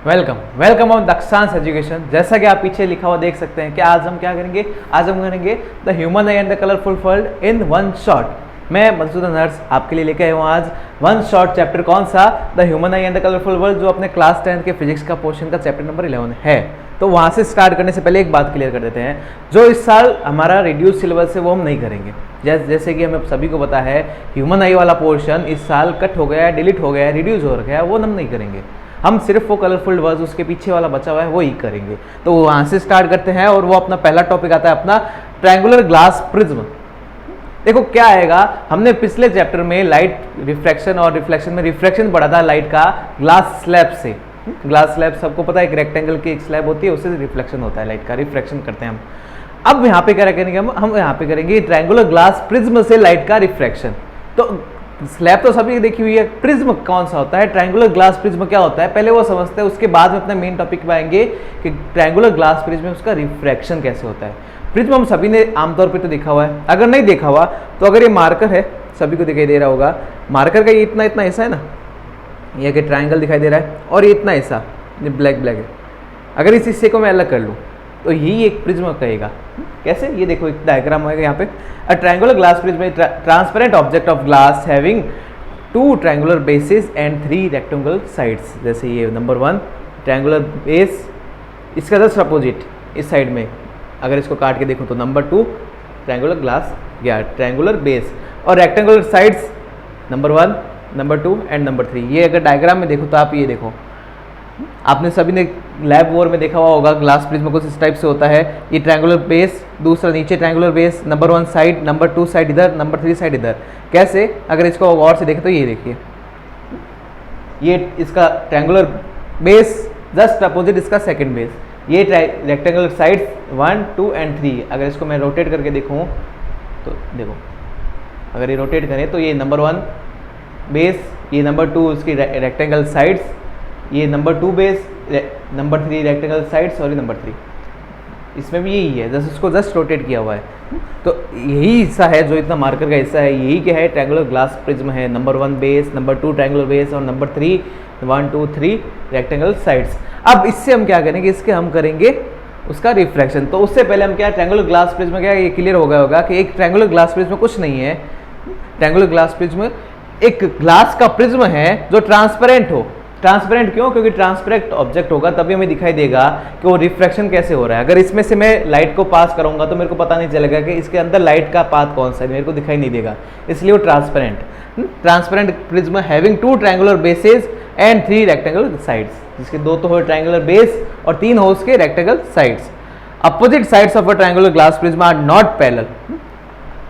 Welcome welcome on Dakshansh education. जैसा कि आप पीछे लिखा हुआ देख सकते हैं कि आज हम क्या करेंगे, आज हम करेंगे the human I and the colourful world in one shot. मैं मधुसूदन हर्ष आपके लिए लेके आया हूँ आज वन शॉट चैप्टर। कौन सा? The human I and the colourful world, जो अपने क्लास 10 के फिजिक्स का पोर्शन का चैप्टर नंबर 11 है। तो वहाँ से स्टार्ट करने से पहले एक बात क्लियर कर देते हैं, जो इस साल हमारा रिड्यूस सिलेबस है वो हम नहीं करेंगे। जैसे कि हमें सभी को पता है ह्यूमन आई वाला पोर्शन इस साल कट हो गया है, डिलीट हो गया है, रिड्यूस हो गया है, वो हम नहीं करेंगे। हम सिर्फ वो कलरफुल वर्ड्स उसके पीछे वाला बचा हुआ है वो ही करेंगे। तो वहाँ से स्टार्ट करते हैं और वो अपना पहला टॉपिक आता है अपना ट्रायंगुलर ग्लास प्रिज्म। देखो क्या आएगा, हमने पिछले चैप्टर में लाइट रिफ्रैक्शन और रिफ्लेक्शन में रिफ्रैक्शन पढ़ा था लाइट का ग्लास स्लैब से। ग्लास स्लैब सबको पता है, एक रेक्टेंगल की एक स्लैब होती है, उससे रिफ्लेक्शन होता है लाइट का, रिफ्रैक्शन करते हैं हम। अब यहाँ पे क्या करेंगे, हम यहाँ पे करेंगे ट्रायंगुलर ग्लास प्रिज्म से लाइट का रिफ्रैक्शन। तो स्लैब तो सभी देखी हुई है, प्रिज्म कौन सा होता है, ट्रायंगुलर ग्लास प्रिज्म क्या होता है, पहले वो समझते हैं, उसके बाद में अपने मेन टॉपिक पे आएंगे कि ट्रायंगुलर ग्लास प्रिज्म में उसका रिफ्रैक्शन कैसे होता है। प्रिज्म हम सभी ने आमतौर पे तो देखा हुआ है, अगर नहीं देखा हुआ तो अगर ये मार्कर है, सभी को दिखाई दे रहा होगा, मार्कर का ये इतना इतना हिस्सा है ना, ये कि ट्रायंगल दिखाई दे रहा है, और ये इतना हिस्सा ये ब्लैक ब्लैक है। अगर इस हिस्से को मैं अलग कर लूँ तो यही एक प्रिज्म कहेगा। कैसे? ये देखो एक डायग्राम होगा यहाँ पे। अ triangular glass prism transparent object of glass having 2 triangular bases and 3 rectangular sides. जैसे ये नंबर 1 ट्रायंगुलर बेस, इसका जस्ट अपोजिट इस साइड में अगर इसको काट के देखो तो नंबर 2 ट्रायंगुलर ग्लास या ट्रायंगुलर बेस, और rectangular sides number 1, number 2 and number 3। ये अगर डायग्राम में देखो तो आप ये देखो, आपने सभी ने लैब वोर में देखा हुआ होगा ग्लास प्रिज्म कुछ इस टाइप से होता है। ये ट्रायंगुलर बेस, दूसरा नीचे triangular base, number 1 side, number 2 side इधर, नंबर 3 साइड इधर। कैसे? अगर इसको और से देखें तो ये देखिए, ये इसका ट्रायंगुलर बेस जस्ट अपोजिट इसका सेकंड बेस, ये रेक्टेंगुलर साइड्स 1, 2 एंड 3। अगर इसको मैं रोटेट करके देखूँ तो देखो, अगर ये रोटेट करें तो ये नंबर 1 बेस, ये नंबर 2 उसकी रेक्टेंगल साइड्स, ये number 2 base, number 3 rectangle side, sorry number 3, इसमें भी यही है, जस्ट इसको जस्ट रोटेट किया हुआ है। तो यही हिस्सा है जो इतना मार्कर का हिस्सा है, यही क्या है, ट्रायंगुलर ग्लास प्रिज्म है। Number 1 base, number 2 triangular base और नंबर 3 1, 2, 3 रेक्टेंगल साइड्स। अब इससे हम क्या करेंगे, इसके हम करेंगे उसका रिफ्रैक्शन। तो उससे पहले हम क्या, ट्रायंगुलर ग्लास प्रिज्म क्या, ये क्लियर हो गया होगा कि एक ट्रायंगुलर ग्लास प्रिज्म कुछ नहीं है। ट्रायंगुलर ग्लास प्रिज्म एक ग्लास का प्रिज्म है जो ट्रांसपेरेंट हो। ट्रांसपेरेंट क्यों? क्योंकि ट्रांसपेरेंट ऑब्जेक्ट होगा तभी हमें दिखाई देगा कि वो रिफ्रैक्शन कैसे हो रहा है। अगर इसमें से मैं लाइट को पास करूंगा तो मेरे को पता नहीं चलेगा कि इसके अंदर लाइट का पाथ कौन सा है, मेरे को दिखाई नहीं देगा, इसलिए वो transparent prism having 2 triangular bases and 3 rectangular sides, जिसके 2 तो हो ट्रायंगुलर बेस और 3 हो उसके rectangle sides. Opposite sides of a triangular glass prism are not parallel.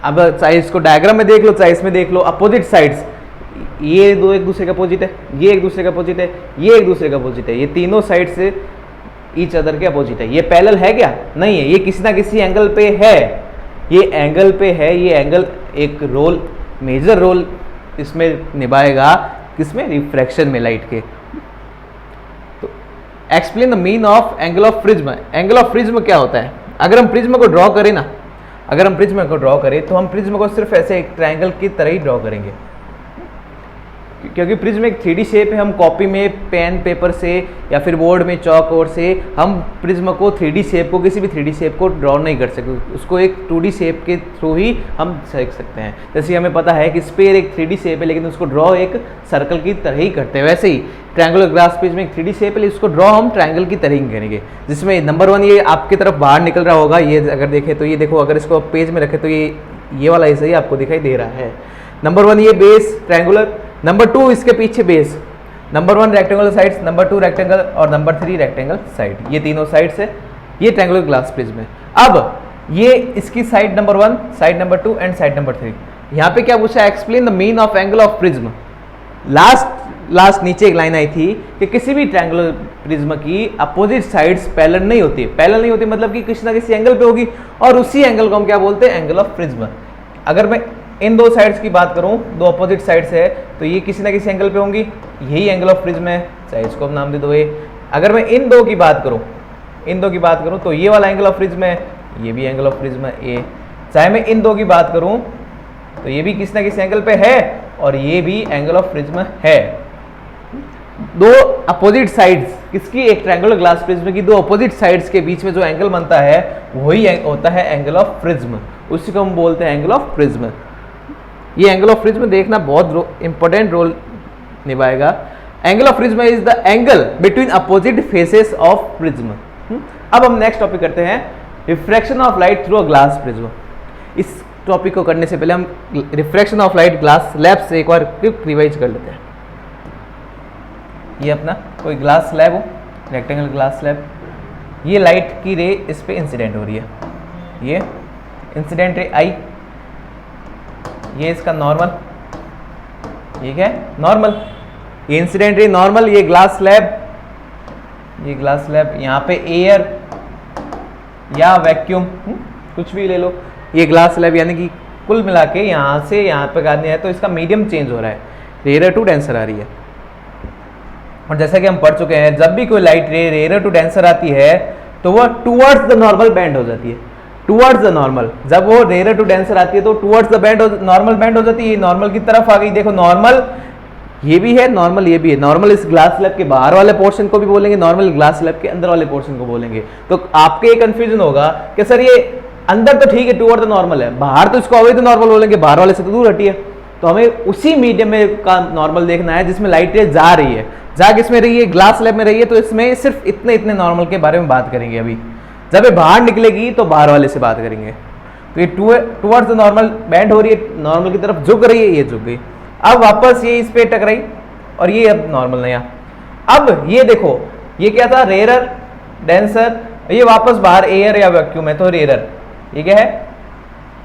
अब चाहे इसको डायग्राम में देख लो चाहे इसमें देख लो, अपोजिट साइड्स, ये दो एक दूसरे का अपोजिट है, ये एक दूसरे का अपोजिट है, ये एक दूसरे का अपोजिट है, ये तीनों साइड से ईच अदर के अपोजिट है। ये पैरेलल है क्या? नहीं है, ये किसी ना किसी एंगल पे है, ये एंगल पे है, ये एंगल एक रोल, मेजर रोल इसमें निभाएगा, किसमें? रिफ्रैक्शन में लाइट के। तो explain the mean of angle of prism. Angle of prism क्या होता है? अगर हम प्रिज्म को ड्रॉ करें ना, अगर हम प्रिज्म को ड्रॉ करें तो हम प्रिज्म को सिर्फ ऐसे एक ट्रायंगल की तरह ही ड्रॉ करेंगे, क्योंकि प्रिज्म एक 3D शेप है। हम कॉपी में पेन पेपर से या फिर बोर्ड में चौक और से हम प्रिज्म को 3D शेप को, किसी भी 3D शेप को ड्रॉ नहीं कर सकते, उसको एक 2D शेप के थ्रू ही हम सीख सकते हैं। जैसे हमें पता है कि स्फीयर एक 3D शेप है लेकिन उसको ड्रॉ एक सर्कल की तरह ही करते हैं, वैसे ही ट्रायंगुलर ग्लास प्रिज्म एक 3D शेप है लेकिन उसको ड्रॉ हम ट्रायंगल की तरह ही करेंगे। जिसमें नंबर 1 ये आपकी तरफ बाहर निकल रहा होगा, ये अगर देखें तो ये देखो, अगर इसको पेज में रखें तो ये वाला ऐसा ही आपको दिखाई दे रहा है। नंबर 1 ये बेस ट्रायंगुलर, नंबर 2 इसके पीछे base, number 1 rectangular sides, number 2 rectangle और नंबर 3 रेक्टेंगल साइड, ये तीनों साइड्स है, ये ट्रायंगुलर ग्लास प्रिज्म है। अब ये इसकी side number 1, side number 2 and side number 3। यहाँ पे क्या पूछा? Explain the mean of angle of prism. Last नीचे एक लाइन आई थी कि किसी भी ट्रायंगुलर प्रिज्म की अपोजिट साइड्स पैरेलल नहीं होती। पैरेलल नहीं होती मतलब कि किसी ना किसी एंगल पे होगी, और उसी एंगल को हम क्या बोलते हैं? Angle of prism. अगर मैं इन 2 साइड्स की बात करूं, 2 अपोजिट साइड्स है, तो ये किसी ना किसी एंगल पे होंगी, यही एंगल ऑफ प्रिज्म है, चाहे इसको हम नाम दे दो ए। अगर मैं इन 2 की बात करूं तो ये वाला एंगल ऑफ प्रिज्म है, ये भी एंगल ऑफ प्रिज्म है ए। चाहे मैं इन 2 की बात करूं तो ये भी किसी ना किसी एंगल पे है और ये भी एंगल ऑफ प्रिज्म है। दो अपोजिट साइड्स किसकी, एक ट्रायंगुलर ग्लास प्रिज्म की दो अपोजिट साइड्स के बीच में जो एंगल बनता है वही होता है एंगल ऑफ प्रिज्म, उसी को हम बोलते हैं एंगल ऑफ प्रिज्म। ये एंगल ऑफ प्रिज्म देखना बहुत इंपॉर्टेंट रोल निभाएगा। Angle of prism is the angle between opposite faces of prism. अब हम नेक्स्ट टॉपिक करते हैं, refraction of light through a glass prism. इस टॉपिक को करने से पहले हम refraction of light glass slab से एक बार क्विक रिवाइज कर लेते हैं। ये अपना कोई ग्लास स्लैब हो, रेक्टेंगल ग्लास स्लैब, ये लाइट की रे इस पे इंसिडेंट हो रही है, ये इंसिडेंट रे आई, ये इसका नॉर्मल, ये क्या है नॉर्मल, ये इंसिडेंट रे नॉर्मल, ये ग्लास स्लैब, ये ग्लास स्लैब, यहाँ पे एयर या वैक्यूम कुछ भी ले लो, ये ग्लास स्लैब, यानी कि कुल मिला के यहाँ से यहाँ पे आने है तो इसका मीडियम चेंज हो रहा है, रेयर टू डेंसर आ रही है। और जैसा कि हम पढ़ चुके हैं, जब भी कोई लाइट रे रेयर टू डेंसर आती है तो वह टुवर्ड्स द नॉर्मल बैंड हो जाती है, टुवर्ड्स द नॉर्मल। जब वो रेयर टू डेंसर आती है तो towards the band normal band हो जाती है, नॉर्मल की तरफ आ गई। देखो नॉर्मल ये भी है, नॉर्मल ये भी है। नॉर्मल इस ग्लास स्लैब के बाहर वाले पोर्शन को भी बोलेंगे, नॉर्मल ग्लास स्लैब के अंदर वाले पोर्शन को बोलेंगे। तो आपके ये कंफ्यूजन होगा कि सर ये अंदर तो ठीक है टुवर्ड द नॉर्मल है, बाहर तो इसको अवॉइड नॉर्मल बोलेंगे, बाहर वाले से तो दूर हटी है। तो हमें उसी मीडियम में का नॉर्मल देखना है जिसमें लाइट रे जा रही है, जा किसमें रही है, ग्लास स्लैब में रही है, तो इसमें सिर्फ इतने इतने नॉर्मल के बारे में बात करेंगे। अभी जब ये बाहर निकलेगी तो बाहर वाले से बात करेंगे। तो ये टुवर्ड्स द नॉर्मल बैंड हो रही है, नॉर्मल की तरफ झुक रही है, ये झुक गई। अब वापस ये इस पे टकराई और ये अब नॉर्मल नया। अब ये देखो ये क्या था, रेयरर डेंसर, ये वापस बाहर एयर या वैक्यूम है तो रेयरर, ये क्या है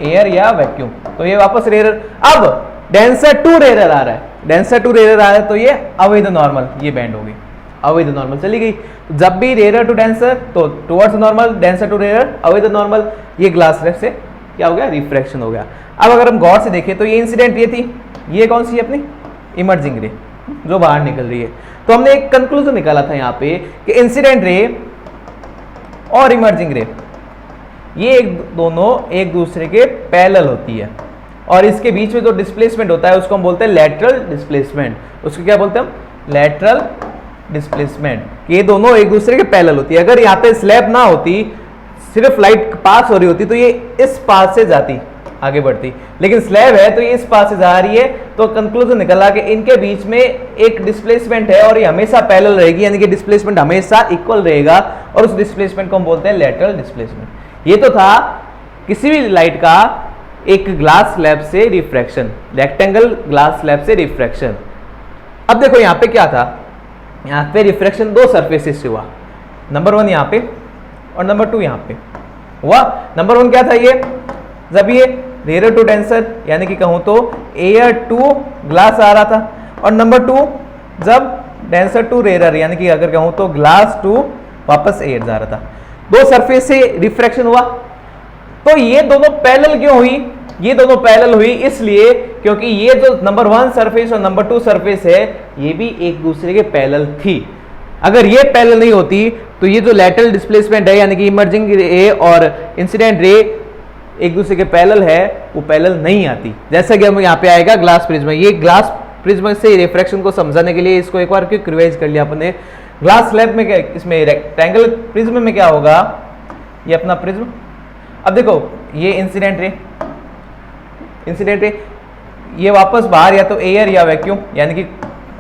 एयर या वैक्यूम, तो ये वापस रेयरर। अब डेंसर टू रेयरर आ रहा है, डेंसर टू रेयरर आ रहा है तो ये अवे द नॉर्मल, ये बैंड हो गई, अवे द नॉर्मल चली गई। जब भी रेयरर टू डेंसर तो towards normal, denser to rarer, away the normal, ये ग्लास स्लैब से क्या हो गया, रिफ्रैक्शन हो गया। अब अगर हम गौर से देखें तो ये इंसिडेंट ये थी, ये कौन सी है अपनी इमर्जिंग रे जो बाहर निकल रही है। तो हमने एक कंक्लूजन निकाला था यहाँ पे कि इंसिडेंट रे और इमर्जिंग रे ये दोनों एक दूसरे के पैरेलल होती है, और इसके बीच में जो डिस्प्लेसमेंट होता है उसको हम बोलते हैं लैटरल डिस्प्लेसमेंट। उसको क्या बोलते हैं हम, लैटरल डिस्प्लेसमेंट। ये दोनों एक दूसरे के पैरेलल होती है। अगर यहाँ पे स्लैब ना होती, सिर्फ लाइट पास हो रही होती तो ये इस पास से जाती, आगे बढ़ती, लेकिन स्लैब है तो ये इस पास से जा रही है। तो कंक्लूजन निकला कि इनके बीच में एक डिस्प्लेसमेंट है और ये हमेशा पैरेलल रहेगी, यानी कि डिस्प्लेसमेंट हमेशा इक्वल रहेगा, और उस डिस्प्लेसमेंट को हम बोलते हैं लैटरल डिस्प्लेसमेंट। ये तो था किसी भी लाइट का एक ग्लास स्लैब से रिफ्रैक्शन, रेक्टेंगल ग्लास स्लैब से रिफ्रैक्शन। अब देखो यहाँ पे क्या था, यहाँ पे रिफ्रैक्शन दो सरफेसेस से हुआ, नंबर 1 यहाँ पे और नंबर 2 यहाँ पे हुआ। नंबर 1 क्या था, ये जब ये रेयर टू डेंसर यानी कि कहूँ तो एयर टू ग्लास आ रहा था, और नंबर 2 जब डेंसर टू रेयर यानी कि अगर कहूँ तो ग्लास टू वापस एयर जा रहा था, दो सरफेस से रिफ्रैक्शन हुआ। तो ये दोनों पैरेलल क्यों हुई, ये दोनों पैरेलल हुई इसलिए क्योंकि ये जो नंबर 1 सरफेस और नंबर 2 सरफेस है ये भी एक दूसरे के पैरेलल थी। अगर ये पैरेलल नहीं होती तो ये जो लैटरल डिस्प्लेसमेंट है यानी कि इमर्जिंग रे और इंसिडेंट रे एक दूसरे के पैरेलल है, वो पैरेलल नहीं आती। जैसा कि हम यहाँ पे आएगा ग्लास प्रिज्म, ये ग्लास प्रिज्म से रिफ्रैक्शन को समझाने के लिए इसको एक बार क्विक रिवाइज कर लिया अपने। ग्लास स्लैब में क्या, इसमें रेक्टेंगल प्रिज्म में क्या होगा, ये अपना प्रिज्म। अब देखो ये इंसिडेंट रे ये वापस बाहर या तो एयर या वैक्यूम यानी कि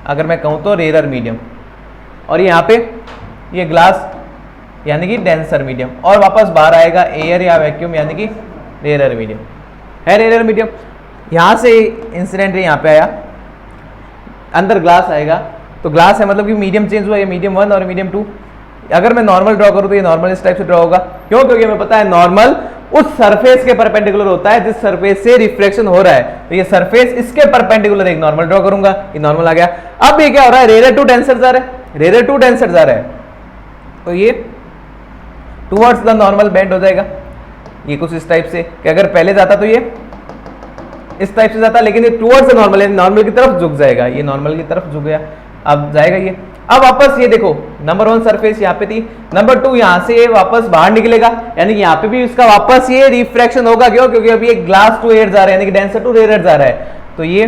अगर मैं कहूँ तो रेयर मीडियम, और यहाँ पे ये ग्लास यानी कि डेंसर मीडियम, और वापस बाहर आएगा एयर या वैक्यूम यानी कि रेयर मीडियम है, रेयर मीडियम। यहाँ से इंसिडेंट रे यहाँ पे आया, अंदर ग्लास आएगा, तो ग्लास है मतलब कि मीडियम चेंज हुआ, ये मीडियम 1 और मीडियम 2। अगर मैं नॉर्मल ड्रॉ करूँ तो ये नॉर्मल इस टाइप से ड्रॉ होगा, क्यों, क्योंकि हमें पता है नॉर्मल उस सरफेस के परपेंडिकुलर होता है जिस सरफेस से रिफ्रैक्शन हो रहा है। तो ये सरफेस इसके परपेंडिकुलर एक नॉर्मल ड्रॉ करूंगा, ये नॉर्मल आ गया। अब ये क्या हो रहा है, रेयर टू डेंसर जा रहा है, रेयर टू डेंसर जा रहा है, तो ये टुवर्ड्स द नॉर्मल बेंड हो जाएगा। ये कुछ इस टाइप से कि अगर पहले जाता तो ये इस टाइप से जाता, लेकिन ये टुवर्ड्स द नॉर्मल यानी नॉर्मल की तरफ झुक जाएगा, ये नॉर्मल की तरफ झुक गया, अब जाएगा ये। अब वापस ये देखो नंबर 1 सरफेस यहाँ पे थी, नंबर 2 यहाँ से वापस बाहर निकलेगा, यानी कि यहाँ पे भी इसका वापस ये रिफ्रैक्शन होगा, क्यों, क्योंकि अभी ये ग्लास टू एयर जा रहा है यानी कि डेंसर टू रेयर जा रहा है, तो ये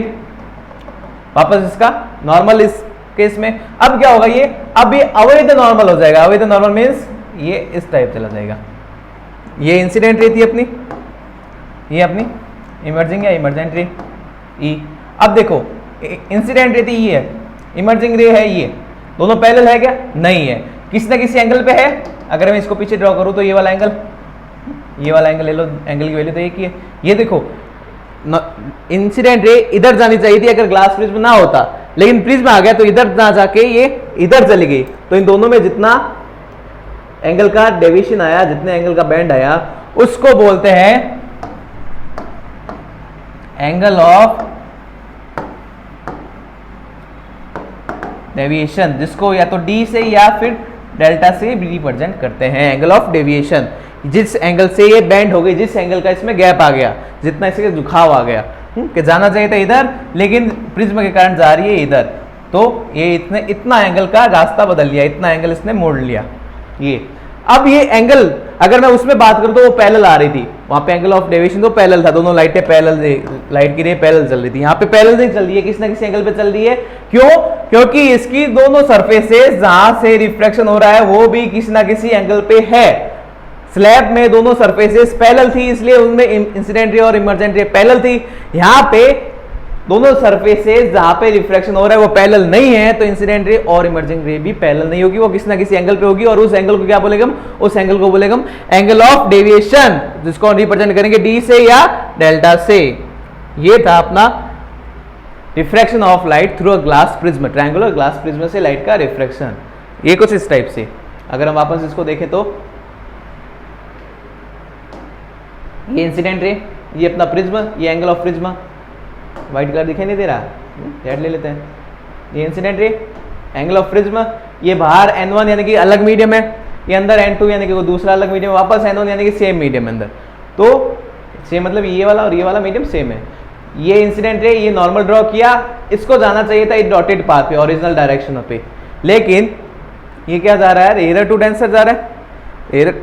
वापस इसका नॉर्मल इस केस में। अब क्या होगा, ये अब ये अवे द नॉर्मल हो जाएगा। अवे द नॉर्मल मीन्स ये इस टाइप चला जाएगा। ये इंसिडेंट रे थी अपनी, ये अपनी इमर्जिंग या इमर्जेंट रे ई। अब देखो इंसिडेंट रे थी ई है, इमर्जिंग रे है ये, दोनों पैरेलल है क्या? नहीं है, किसी ना किसी एंगल पे है। अगर मैं इसको पीछे ड्रॉ करूं तो ये वाला एंगल, ये वाला एंगल ले लो, एंगल की वैल्यू तो एक ही है। ये देखो इंसिडेंट रे इधर जानी चाहिए थी अगर ग्लास प्रिज्म ना होता, लेकिन प्रिज्म आ गया तो इधर ना जाके ये इधर चली गई। तो इन दोनों में जितना एंगल का डेविएशन आया, जितने एंगल का बैंड आया, उसको बोलते हैं एंगल ऑफ डेविएशन, जिसको या तो डी से या फिर डेल्टा से रिप्रेजेंट करते हैं। एंगल ऑफ डेविएशन, जिस एंगल से ये बेंड हो गई, जिस एंगल का इसमें गैप आ गया, जितना इसके झुकाव आ गया, कि जाना चाहिए था इधर लेकिन प्रिज्म के कारण जा रही है इधर, तो ये इतना एंगल का रास्ता बदल लिया, इतना एंगल इसने मोड़ लिया। ये अब ये एंगल अगर मैं उसमें बात करूं तो वो पैरेलल आ रही थी, वहां पे एंगल ऑफ डेविएशन तो पैरेलल था, दोनों लाइटें पैरेलल, लाइट की रे पैरेलल चल रही थी। यहाँ पे पैरेलल नहीं चल रही है, किसी ना किसी एंगल पे चल रही है। क्यों? क्योंकि इसकी दोनों सरफेसेस जहां से रिफ्रैक्शन हो रहा है वो भी किसी ना किसी एंगल पे है। स्लैब में दोनों सरफेसेस पैरेलल थी, इसलिए उनमें इंसिडेंट रे और इमर्जेंट रे पैरेलल थी। यहाँ पे दोनों सरफेसेस जहां पे रिफ्रैक्शन हो रहा है वो पैरेलल नहीं है, तो इंसिडेंट रे और इमर्जिंग रे भी पैरेलल नहीं होगी, वो किसी ना किसी एंगल पे होगी। और उस एंगल को क्या बोलेंगे हम? उस एंगल को बोलेंगे हम एंगल ऑफ डेविएशन, जिसको रिप्रेजेंट करेंगे डी से या डेल्टा से। ये था अपना refraction of light through a glass prism, triangular glass prism से लाइट का रिफ्रैक्शन। ये कुछ इस टाइप से। अगर हम वापस इसको देखें तो ये इंसिडेंट रे, ये अपना प्रिज्म, ये angle of prism, white colour दिखाई नहीं दे रहा, रेड ले लेते हैं। ये incident ray, angle of prism, ये बाहर n1 यानी कि अलग मीडियम है, ये अंदर n2 यानी कि वो दूसरा अलग मीडियम, वापस n1 यानी कि सेम मीडियम अंदर। तो सेम मतलब ये वाला और ये वाला मीडियम सेम है। ये इंसिडेंट रे, ये नॉर्मल ड्रॉ किया, इसको जाना चाहिए था डॉटेड पाथ पे, ओरिजिनल डायरेक्शन पे, लेकिन ये क्या जा रहा है? रेयर टू डेंसर जा रहा है,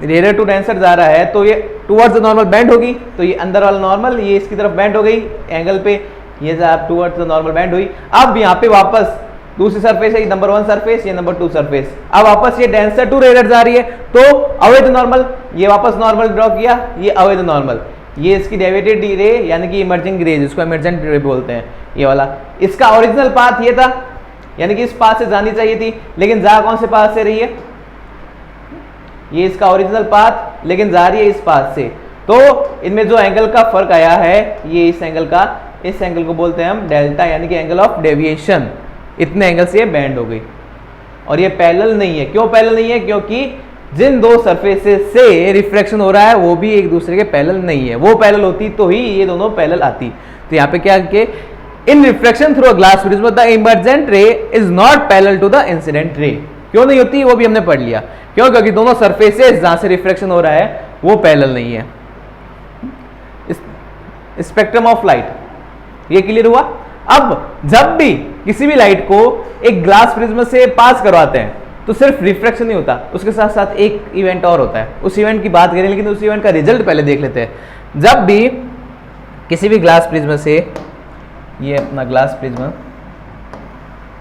रेयर टू डेंसर जा रहा है, तो ये टुवर्ड्स द नॉर्मल बेंड होगी, तो ये अंदर वाला नॉर्मल ये इसकी तरफ बेंड हो गई एंगल पे, ये टुवर्ड्स द नॉर्मल बेंड हुई। अब यहाँ पे वापस दूसरी सरफेस है, ये नंबर 1 सरफेस, ये नंबर 2 सरफेस, अब वापस ये डेंसर टू रेयर जा रही है, तो अवे द नॉर्मल, ये वापस नॉर्मल ड्रॉ किया, ये अवे द नॉर्मल, ये इसकी डेविएटेड रे यानी कि इमर्जिंग रे, जिसको इमर्जेंट रे बोलते हैं, ये वाला। इसका ओरिजिनल पाथ ये था, यानी कि इस पाथ से जानी चाहिए थी, लेकिन जा कौन से पाथ से रही है? ये इसका ओरिजिनल पाथ, लेकिन जा रही है इस पाथ से। तो इनमें जो एंगल का फर्क आया है, ये इस एंगल का, इस एंगल को बोलते हैं हम डेल्टा, यानी कि एंगल ऑफ डेविएशन। इतने एंगल से ये बेंड हो गई और ये पैरेलल नहीं है। क्यों पैरेलल नहीं है? क्योंकि जिन दो सरफेसेस से रिफ्रैक्शन हो रहा है वो भी एक दूसरे के पैरेलल नहीं है। वो पैरेलल होती तो ही ये दोनों पैरेलल आती। तो यहाँ पे क्या कि in refraction through a glass prism the emergent ray is not parallel to the incident ray. क्यों नहीं होती? वो भी हमने पढ़ लिया। क्यों? क्योंकि दोनों सरफेसेस जहां से रिफ्रैक्शन हो रहा है वो पैरेलल नहीं है। स्पेक्ट्रम ऑफ लाइट, ये क्लियर हुआ। अब जब भी किसी भी लाइट को एक ग्लास प्रिज्म से पास करवाते हैं तो सिर्फ रिफ्रैक्शन नहीं होता, उसके साथ साथ एक इवेंट और होता है। उस इवेंट की बात करें, लेकिन उस इवेंट का रिजल्ट पहले देख लेते हैं। जब भी किसी भी ग्लास प्रिज्म से, ये अपना ग्लास प्रिज्म,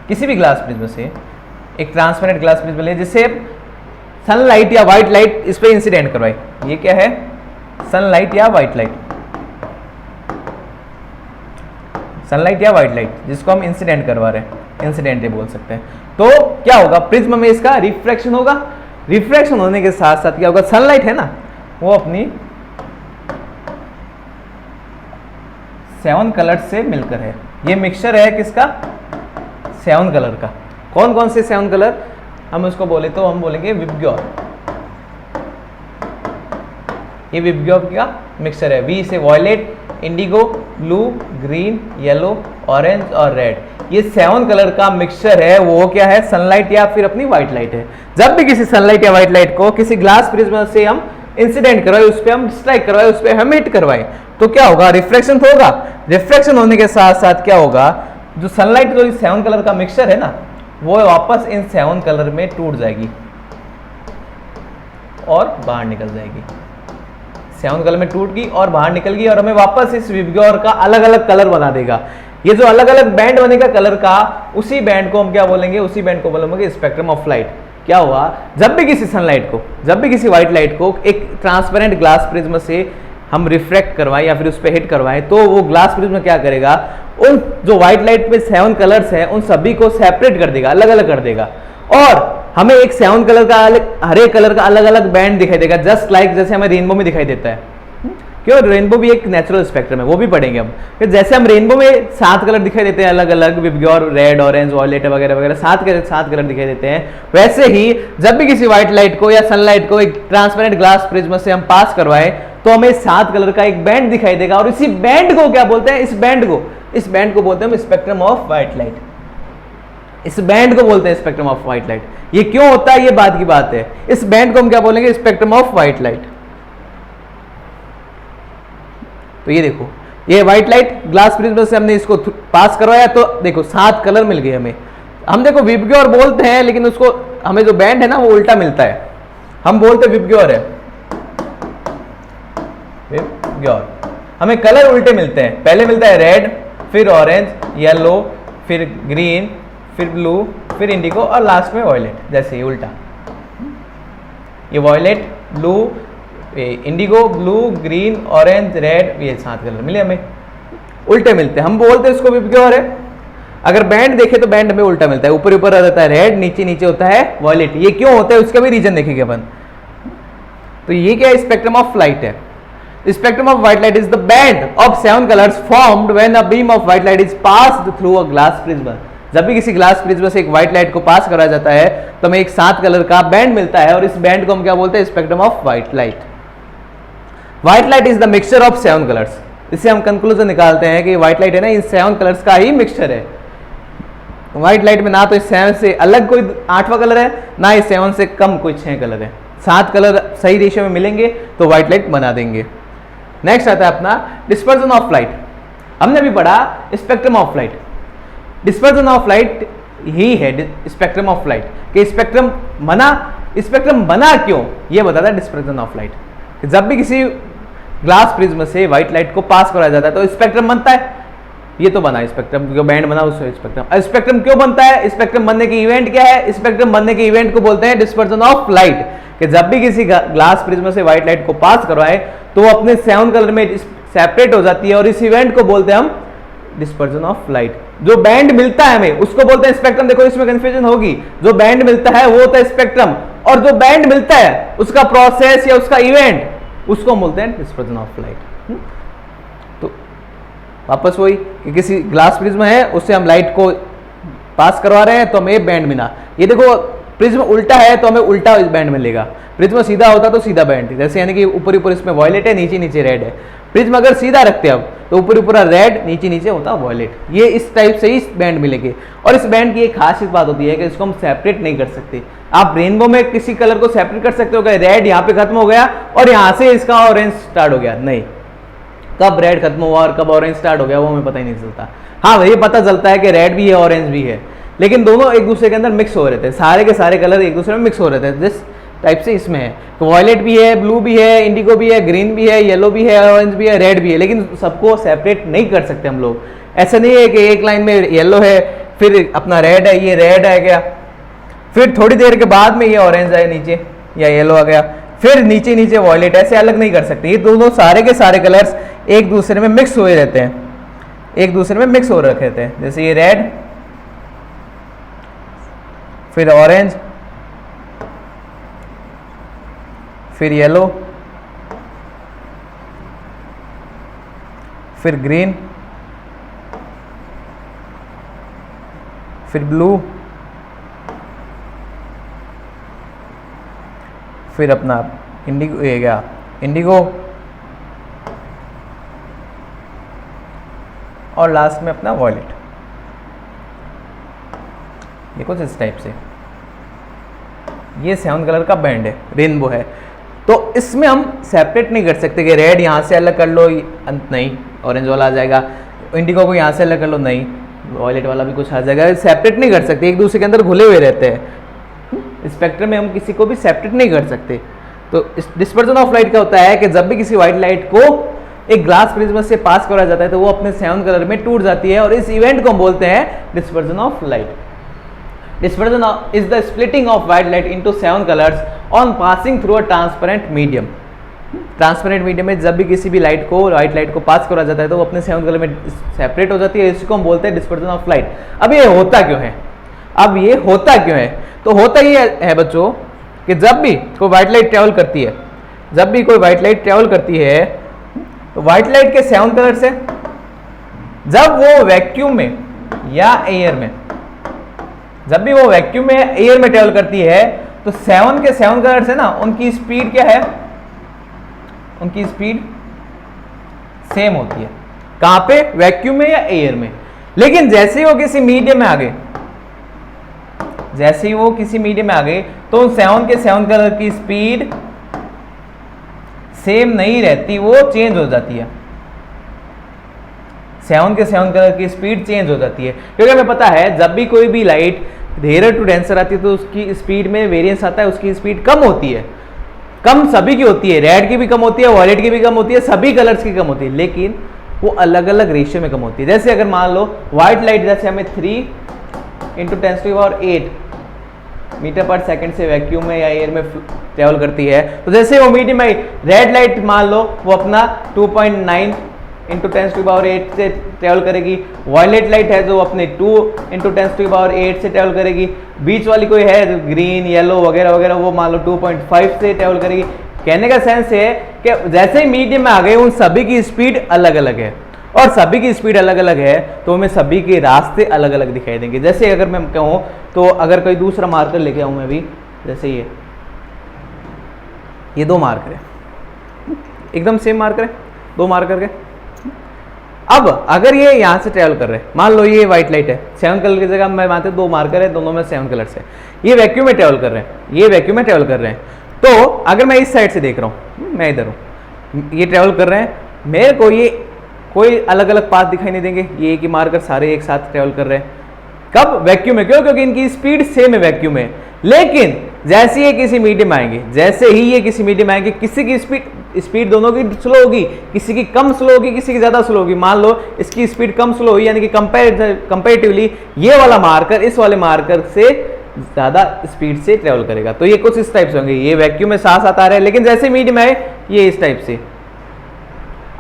किसी भी ग्लास प्रिज्म से एक ट्रांसपेरेंट ग्लास प्रिज्म ले, जिससे सनलाइट या व्हाइट लाइट इस पे इंसिडेंट करवाए। ये क्या है? सनलाइट या व्हाइट लाइट, सनलाइट या व्हाइट लाइट, जिसको हम इंसिडेंट करवा रहे हैं, इंसिडेंट बोल सकते हैं। तो क्या होगा? प्रिज्म में इसका रिफ्रैक्शन होगा। रिफ्रैक्शन होने के साथ साथ क्या होगा? सनलाइट है ना, वो अपनी 7 कलर से मिलकर है। ये मिक्सचर है किसका? 7 कलर का। कौन कौन से 7 कलर? हम उसको बोले तो हम बोलेंगे विबग्योर। ये विबग्योर का मिक्सचर है। वी से violet, indigo, blue, green, yellow, orange और रेड। ये 7 कलर का मिक्सचर है। वो क्या है? सनलाइट या फिर अपनी व्हाइट लाइट है। जब भी किसी सनलाइट या व्हाइट लाइट को किसी ग्लास प्रिज्म से हम इंसिडेंट करवाए, उस पर हम स्ट्राइक करवाए, उस पर हम हिट करवाए, तो क्या होगा? रिफ्रैक्शन तो होगा। रिफ्रैक्शन होने के साथ साथ क्या होगा? जो सनलाइट जो 7 कलर का मिक्सचर है ना, वो वापस इन 7 कलर में टूट जाएगी और बाहर निकल जाएगी। 7 कलर में टूट गई और बाहर निकल गई और हमें वापस इस विबग्योर का अलग अलग कलर बना देगा। ये जो अलग अलग बैंड बनेगा कलर का, उसी बैंड को हम क्या बोलेंगे, उसी बैंड को बोलेंगे स्पेक्ट्रम ऑफ लाइट। क्या हुआ, जब भी किसी सनलाइट को, जब भी किसी व्हाइट लाइट को एक ट्रांसपेरेंट ग्लास प्रिज्म से हम रिफ्रैक्ट करवाएं या फिर उस पर हिट करवाएं, तो वो ग्लास प्रिज्म क्या करेगा, उन जो व्हाइट लाइट में 7 कलर्स हैं उन सभी को सेपरेट कर देगा, अलग अलग कर देगा, और हमें एक 7 कलर का हर एक कलर का अलग अलग बैंड दिखाई देगा, जस्ट लाइक जैसे हमें रेनबो में दिखाई देता है। क्यों, रेनबो भी एक नेचुरल स्पेक्ट्रम है, वो भी पढ़ेंगे हम। फिर जैसे हम रेनबो में 7 कलर दिखाई देते हैं अलग अलग, विबग्योर, रेड, ऑरेंज, वॉयलेट वगैरह वगैरह, 7 कलर दिखाई देते हैं, वैसे ही जब भी किसी व्हाइट लाइट को या सनलाइट को एक ट्रांसपेरेंट ग्लास प्रिज्म से हम पास करवाएं, तो हमें 7 कलर का एक बैंड दिखाई देगा, और इसी बैंड को क्या बोलते हैं, इस बैंड को बोलते हैं स्पेक्ट्रम ऑफ व्हाइट लाइट। इस बैंड को बोलते हैं स्पेक्ट्रम ऑफ व्हाइट लाइट। ये क्यों होता है, ये बाद की बात है। इस बैंड को हम क्या बोलेंगे, स्पेक्ट्रम ऑफ व्हाइट लाइट। तो ये देखो, ये व्हाइट लाइट ग्लास प्रिज्म से हमने इसको पास करवाया, तो देखो 7 कलर मिल गए हमें। हम देखो विबग्योर बोलते हैं, लेकिन उसको हमें जो बैंड है ना वो उल्टा मिलता है, हम बोलते हैं विबग्योर है, विबग्योर, हमें कलर उल्टे मिलते हैं। पहले मिलता है रेड, फिर ऑरेंज, येलो, फिर ग्रीन, फिर ब्लू, फिर इंडिगो, और लास्ट में वॉयलेट। जैसे ये उल्टा, ये violet, blue, indigo, blue, green, orange, red, ये 7 कलर मिले हमें, उल्टे मिलते हैं, हम बोलते हैं इसको विबग्योर है। अगर बैंड देखे तो बैंड हमें उल्टा मिलता है, ऊपर ऊपर रहता है रेड, नीचे नीचे होता है वॉयलेट। ये क्यों होता है, उसका भी रीजन देखेंगे अपन। तो ये क्या है, स्पेक्ट्रम ऑफ लाइट है। Spectrum of white light is the band of 7 colours formed when a beam of white light is passed through a glass prism. जब भी किसी ग्लास प्रिज्म से एक व्हाइट लाइट को पास कराया जाता है, तो हमें एक 7 कलर का बैंड मिलता है, और इस बैंड को हम क्या बोलते हैं, spectrum of white light. White light is the mixture of 7 colours. इससे हम कंक्लूजन निकालते हैं कि व्हाइट लाइट है ना, इन 7 कलर्स का ही मिक्सचर है। व्हाइट लाइट में ना तो इस 7 से अलग कोई 8वां कलर है, ना इस 7 से कम कोई 6 कलर है। 7 कलर सही रेशियो में मिलेंगे तो व्हाइट लाइट बना देंगे। नेक्स्ट आता है अपना डिस्पर्जन ऑफ लाइट। हमने अभी पढ़ा spectrum of light. Dispersion of light ही है स्पेक्ट्रम ऑफ लाइट। कि स्पेक्ट्रम बना क्यों, ये बताता है डिस्पर्जन ऑफ लाइट। जब भी किसी ग्लास प्रिज्म से व्हाइट लाइट को पास कराया जाता है तो स्पेक्ट्रम बनता है। ये तो बना स्पेक्ट्रम, जो बैंड बना उससे स्पेक्ट्रम। स्पेक्ट्रम क्यों बनता है, स्पेक्ट्रम बनने की इवेंट क्या है, स्पेक्ट्रम बनने के इवेंट को बोलते हैं डिस्पर्जन ऑफ लाइट। कि जब भी किसी ग्लास प्रिज्म से व्हाइट लाइट को पास करवाए तो वो अपने 7 कलर में सेपरेट हो जाती है, और इस इवेंट को बोलते हैं हम डिस्पर्जन ऑफ लाइट। जो बैंड मिलता है हमें उसको बोलते हैं स्पेक्ट्रम। देखो इसमें कंफ्यूजन होगी, जो बैंड मिलता है वो होता है स्पेक्ट्रम, और जो बैंड मिलता है उसका प्रोसेस या उसका इवेंट, उसको बोलते हैं डिस्पर्जन ऑफ लाइट। तो वापस वही कि किसी ग्लास प्रिज्म है, उससे हम लाइट को पास करवा रहे हैं तो हमें बैंड मिला। ये देखो प्रिज्म उल्टा है तो हमें उल्टा बैंड मिलेगा, प्रिज्म सीधा होता तो सीधा बैंड। जैसे यानी कि ऊपर ऊपर इसमें वॉयलेट है, नीचे नीचे रेड है। प्रिज्म अगर सीधा रखते हैं अब तो ऊपर ऊपर रेड, नीचे नीचे होता वॉयलेट। ये इस टाइप से ही बैंड मिलेंगे। और इस बैंड की एक खास बात होती है कि इसको हम सेपरेट नहीं कर सकते। आप रेनबो में किसी कलर को सेपरेट कर सकते हो, रेड यहाँ पे खत्म हो गया और यहाँ से इसका ऑरेंज स्टार्ट हो गया, नहीं। कब रेड खत्म हुआ और कब ऑरेंज स्टार्ट हो गया वो हमें पता ही नहीं चलता। हाँ, ये पता चलता है कि रेड भी है ऑरेंज भी है, लेकिन दोनों एक दूसरे के अंदर मिक्स हो रहे थे। सारे के सारे कलर एक दूसरे में मिक्स हो रहे थे। जिस टाइप से इसमें है तो वॉयलेट भी है, ब्लू भी है, इंडिगो भी है, ग्रीन भी है, येलो भी है, ऑरेंज भी है, रेड भी है, लेकिन सबको सेपरेट नहीं कर सकते हम लोग। ऐसा नहीं है कि एक लाइन में येलो है फिर अपना रेड है, ये रेड है गया, फिर थोड़ी देर के बाद में ये ऑरेंज आए नीचे या येलो आ गया, फिर नीचे नीचे वॉयलेट, ऐसे अलग नहीं कर सकते। ये दोनों सारे के सारे कलर्स एक दूसरे में मिक्स हुए रहते हैं, एक दूसरे में मिक्स हो रखे थे। जैसे ये रेड, फिर ऑरेंज, फिर येलो, फिर ग्रीन, फिर ब्लू, फिर अपना इंडिगो, ये गया इंडिगो, और लास्ट में अपना वॉयलेट। ये कुछ इस टाइप से ये 7 कलर का बैंड है, रेनबो है। तो इसमें हम सेपरेट नहीं कर सकते कि रेड यहाँ से अलग कर लो, नहीं ऑरेंज वाला आ जाएगा, इंडिगो को यहाँ से अलग कर लो, नहीं वॉयलेट वाला भी कुछ आ जाएगा। सेपरेट नहीं कर सकते, एक दूसरे के अंदर घुले हुए रहते हैं। स्पेक्ट्रम में हम किसी को भी सेपरेट नहीं कर सकते। तो डिस्पर्जन ऑफ लाइट क्या होता है कि जब भी किसी व्हाइट लाइट को एक ग्लास प्रिज्म से पास करा जाता है तो वो अपने 7 कलर में टूट जाती है, और इस इवेंट को हम बोलते हैं dispersion of light. Dispersion is the splitting of white light into 7 colours on passing through a transparent medium. Transparent medium में जब भी किसी भी लाइट को, व्हाइट लाइट को पास करा जाता है तो वो अपने 7 कलर में सेपरेट हो जाती है, इसको हम बोलते हैं डिस्पर्जन ऑफ लाइट। अब ये होता क्यों है? तो होता ये है बच्चों कि जब भी कोई व्हाइट लाइट ट्रेवल करती है, तो व्हाइट लाइट के 7 कलर से जब वो वैक्यूम में या एयर में, जब भी वो वैक्यूम में एयर में ट्रेवल करती है तो 7 के 7 कलर से ना उनकी स्पीड क्या है? उनकी स्पीड सेम होती है। कहां पे? वैक्यूम में या एयर में। लेकिन जैसे ही वो किसी मीडियम में आ गए, तो उन 7 के 7 कलर की स्पीड सेम नहीं रहती, वो चेंज हो जाती है। 7 के 7 कलर की स्पीड चेंज हो जाती है, क्योंकि हमें पता है जब भी कोई भी लाइट रेयर टू डेंसर आती है तो उसकी स्पीड में वेरिएंस आता है, उसकी स्पीड कम होती है। कम सभी की होती है, रेड की भी कम होती है, वॉयलेट की भी कम होती है, सभी कलर्स की कम होती है, लेकिन वो अलग अलग रेशियो में कम होती है। जैसे अगर मान लो व्हाइट लाइट जैसे हमें 3 × 10⁸ मीटर पर सेकंड से वैक्यूम में या एयर में ट्रेवल करती है, तो जैसे वो मीडियम में रेड लाइट मान लो वो अपना 2.9 × 10⁸ से ट्रेवल करेगी। वॉयलेट लाइट है जो अपने 2 × 10⁸ से ट्रेवल करेगी। बीच वाली कोई है ग्रीन, येलो वगैरह वगैरह, वो मान लो 2.5 से ट्रेवल करेगी। कहने का सेंस है कि जैसे ही मीडियम में आ गए उन सभी की स्पीड अलग अलग है, और सभी की स्पीड अलग अलग है तो हमें सभी के रास्ते अलग अलग दिखाई देंगे। जैसे अगर मैं कहूँ तो अगर कोई दूसरा मार्कर लेके आऊँ मैं भी, जैसे ये 2 मार्कर है, एकदम सेम मार्कर है, 2 मार्कर के। अब अगर ये यहाँ से ट्रेवल कर रहे हैं, मान लो ये व्हाइट लाइट है, 7 कलर की जगह मैं मानते 2 मार्कर है, दोनों में 7 कलर से, ये वैक्यूम में ट्रेवल कर रहे हैं, तो अगर मैं इस साइड से देख रहा हूँ, मैं इधर हूँ, ये ट्रेवल कर रहे हैं, मेरे को ये कोई अलग अलग पाथ दिखाई नहीं देंगे, ये एक ही मार्कर सारे एक साथ ट्रेवल कर रहे हैं। कब? वैक्यूम में। क्यों? क्योंकि इनकी स्पीड सेम है वैक्यूम में। लेकिन जैसे ही ये किसी मीडियम में आएंगे, किसी की स्पीड दोनों की स्लो होगी, किसी की कम स्लो होगी, किसी की ज्यादा स्लो होगी। मान लो इसकी स्पीड कम स्लो हुई, यानी कि कंपैरेटिवली ये वाला मार्कर इस वाले मार्कर से ज्यादा स्पीड से ट्रेवल करेगा। तो ये कुछ इस टाइप से होंगे, ये वैक्यूम में साथ साथ आ रहे हैं, लेकिन जैसे मीडियम आए ये इस टाइप से।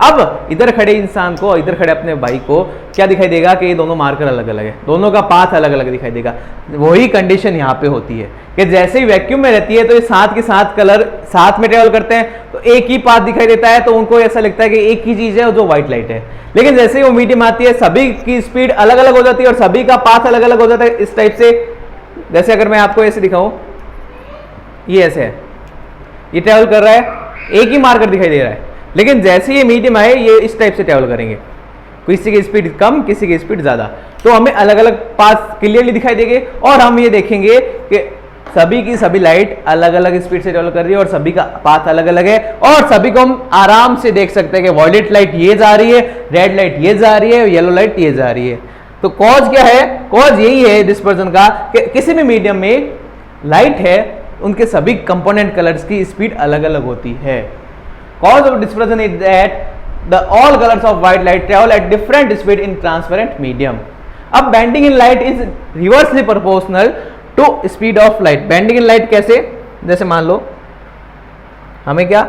अब इधर खड़े इंसान को, इधर खड़े अपने भाई को क्या दिखाई देगा कि ये दोनों मार्कर अलग अलग है, दोनों का पाथ अलग अलग दिखाई देगा। वही कंडीशन यहाँ पे होती है कि जैसे ही वैक्यूम में रहती है तो ये साथ के साथ कलर साथ में ट्रेवल करते हैं, तो एक ही पाथ दिखाई देता है, तो उनको ऐसा लगता है कि एक ही चीज है जो व्हाइट लाइट है। लेकिन जैसे ही वो मीडियम आती है सभी की स्पीड अलग अलग हो जाती है और सभी का पाथ अलग अलग हो जाता है, इस टाइप से। जैसे अगर मैं आपको ऐसे दिखाऊं, ये ऐसे है, ये ट्रेवल कर रहा है, एक ही मार्कर दिखाई दे रहा है, लेकिन जैसे ये मीडियम आए ये इस टाइप से ट्रेवल करेंगे, किसी की स्पीड कम, किसी की स्पीड ज्यादा, तो हमें अलग अलग पाथ क्लियरली दिखाई देंगे। और हम ये देखेंगे कि सभी की सभी लाइट अलग अलग स्पीड से ट्रेवल कर रही है और सभी का पाथ अलग अलग है, और सभी को हम आराम से देख सकते हैं कि वॉयलेट लाइट ये जा रही है, रेड लाइट ये जा रही है, येलो लाइट ये जा रही है। तो कॉज क्या है? कॉज यही है डिस्पर्जन का कि किसी भी मीडियम में लाइट है, उनके सभी कंपोनेंट कलर्स की स्पीड अलग अलग होती है। Cause of dispersion is that the all colors of white light travel at different speed in transparent medium. अब bending in light is reversely proportional to speed of light. Bending in light कैसे? जैसे मान लो हमें क्या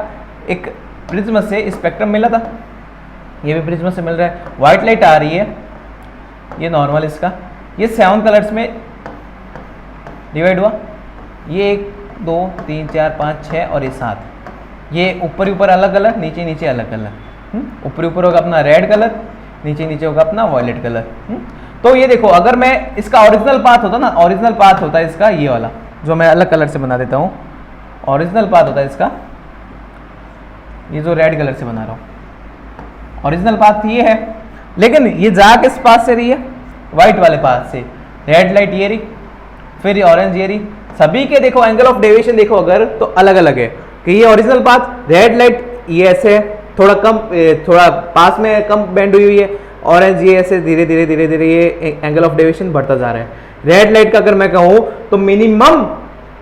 एक prism से spectrum मिला था, ये भी प्रिज्म से मिल रहा है, व्हाइट लाइट आ रही है, ये नॉर्मल इसका, ये 7 कलर्स में डिवाइड हुआ, ये 1 2 3 4 5 6 और ये 7, ये ऊपर ऊपर अलग अलग, नीचे नीचे अलग अलग। ऊपर ऊपर होगा अपना रेड कलर, नीचे नीचे होगा अपना वॉयलेट कलर। तो ये देखो, अगर मैं इसका ओरिजिनल पाथ होता ना, ओरिजिनल पाथ होता है इसका ये वाला जो मैं अलग कलर से बना देता हूँ, ओरिजिनल पाथ होता है इसका ये जो रेड कलर से बना रहा हूँ, ओरिजिनल पाथ ये है, लेकिन ये जा किस पाथ से रही है? व्हाइट वाले पाथ से। रेड लाइट ये रही, फिर ये ऑरेंज ये रही, सभी के देखो एंगल ऑफ डेविएशन देखो अगर तो अलग अलग है कि ये ओरिजिनल पाथ, रेड लाइट ये ऐसे थोड़ा कम, थोड़ा पास में कम बेंड हुई है, ऑरेंज ये ऐसे धीरे धीरे धीरे धीरे ये एंगल ऑफ डेविएशन बढ़ता जा रहा है। रेड लाइट का अगर मैं कहूँ तो मिनिमम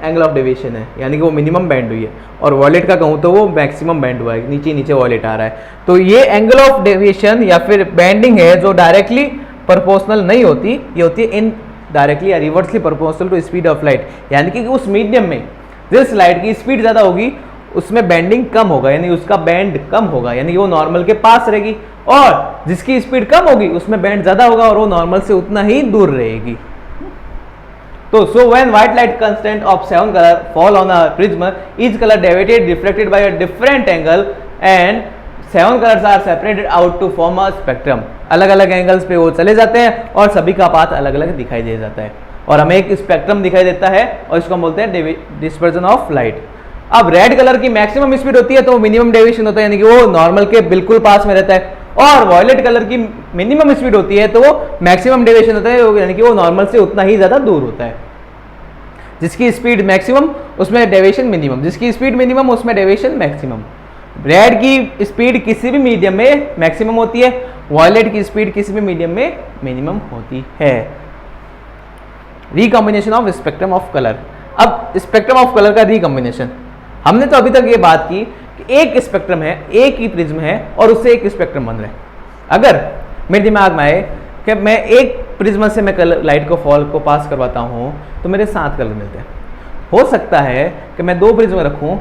एंगल ऑफ डेविएशन है, यानी कि वो मिनिमम बैंड हुई है, और वॉयलेट का कहूँ तो वो मैक्सिमम बैंड हुआ है, नीचे नीचे वॉयलेट आ रहा है। तो ये एंगल ऑफ डेविएशन या फिर बैंडिंग है जो डायरेक्टली प्रोपोर्शनल नहीं होती, ये होती है इन डायरेक्टली या reversely proportional to speed of light, यानी कि उस मीडियम में जिस लाइट की स्पीड ज़्यादा होगी उसमें बैंडिंग कम होगा, यानी उसका बैंड कम होगा, यानी वो नॉर्मल के पास रहेगी, और जिसकी स्पीड कम होगी उसमें बैंड ज्यादा होगा और वो नॉर्मल से उतना ही दूर रहेगी। तो so when white light constant of 7 colour fall on a prism, each colour deviated reflected by a different angle and 7 colours are separated out to form a spectrum. अलग अलग एंगल्स पे वो चले जाते हैं और सभी का पाथ अलग अलग दिखाई दे जाता है और हमें एक स्पेक्ट्रम दिखाई देता है और इसको हम बोलते हैं डिस्पर्जन ऑफ लाइट। अब रेड कलर की मैक्सिमम स्पीड होती है तो मिनिमम डेविएशन होता है, यानी कि वो नॉर्मल के बिल्कुल पास में रहता है, और वॉयलेट कलर की मिनिमम स्पीड होती है तो वो मैक्सिमम डेविएशन होता है, यानी कि वो नॉर्मल से उतना ही ज्यादा दूर होता है। जिसकी स्पीड मैक्सिमम उसमें डेविएशन मिनिमम, जिसकी स्पीड मिनिमम उसमें डेविएशन मैक्सिमम। रेड की स्पीड किसी भी मीडियम में मैक्सिमम होती है, वॉयलेट की स्पीड किसी भी मीडियम में मिनिमम होती है। Recombination of spectrum of colour. अब स्पेक्ट्रम ऑफ कलर का रिकॉम्बिनेशन, हमने तो अभी तक ये बात की कि एक स्पेक्ट्रम है, एक ही प्रिज्म है और उससे एक स्पेक्ट्रम बन रहा है। अगर मेरे दिमाग में आए कि मैं एक प्रिज्म से मैं कलर लाइट को फॉल को पास करवाता हूँ तो मेरे 7 कलर मिलते हैं। हो सकता है कि मैं 2 प्रिज्म रखूँ,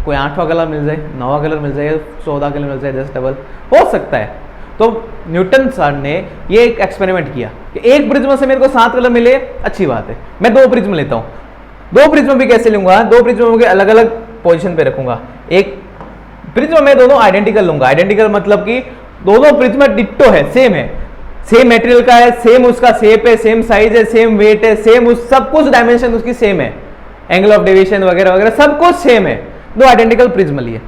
कोई 8वां कलर मिल जाए, 9वां कलर मिल जाए, 14 कलर मिल जाए, 10 डबल हो सकता है। तो न्यूटन सर ने ये एक एक्सपेरिमेंट किया कि एक प्रिज्म से मेरे को 7 कलर मिले, अच्छी बात है, मैं 2 प्रिज्म लेता हूँ। 2 प्रिज्म भी कैसे लूंगा, 2 प्रिज्म के अलग अलग पोजीशन पे रखूंगा। एक प्रिज्म में दोनों आइडेंटिकल लूंगा, आइडेंटिकल मतलब कि दोनों प्रिज्म डिट्टो है, सेम है, सेम मटेरियल का है, सेम उसका शेप है, सेम साइज है, सेम वेट है, सेम उस सब कुछ डायमेंशन उसकी सेम है, एंगल ऑफ डेविएशन वगैरह वगैरह सब कुछ सेम है, 2 आइडेंटिकल प्रिज्म लिए,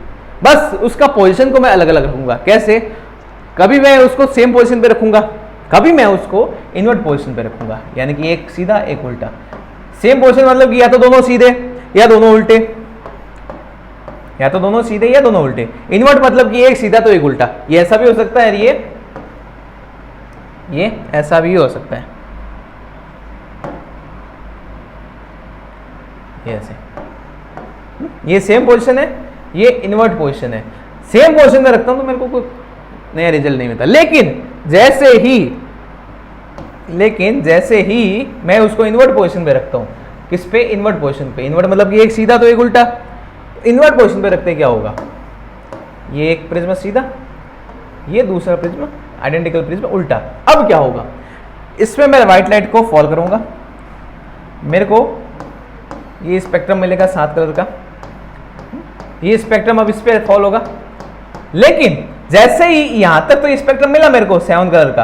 बस उसका पोजीशन को मैं अलग अलग रखूंगा। कैसे? कभी मैं उसको सेम पोजीशन पे रखूंगा, कभी मैं उसको इनवर्ट पोजीशन पे रखूंगा, यानी कि एक सीधा एक उल्टा। सेम पोजीशन मतलब कि या तो दोनों सीधे या दोनों उल्टे, या तो दोनों सीधे या दोनों उल्टे। इनवर्ट मतलब कि एक सीधा तो एक उल्टा, ये ऐसा भी हो सकता है, ये ऐसा भी हो सकता है, ये ऐसे, ये सेम पोजीशन है, ये इनवर्ट पोजीशन है। सेम पोजीशन में रखता हूं तो मेरे को कोई नया रिजल्ट नहीं मिलता, लेकिन जैसे ही मैं उसको इनवर्ट पोजीशन पे रखता हूं, किस पे? इनवर्ट पोजीशन पे। इनवर्ट मतलब कि एक सीधा तो एक उल्टा। इनवर्ट पोजीशन पे रखते क्या होगा, ये एक प्रिज्म सीधा, ये दूसरा प्रिज्म आइडेंटिकल प्रिज्म उल्टा। अब क्या होगा, इसमें मैं व्हाइट लाइट को फॉल करूंगा, मेरे को ये स्पेक्ट्रम मिलेगा 7 कलर का, ये स्पेक्ट्रम अब इस पे फॉल होगा, लेकिन जैसे ही यहां तक तो स्पेक्ट्रम मिला मेरे को 7 कलर का,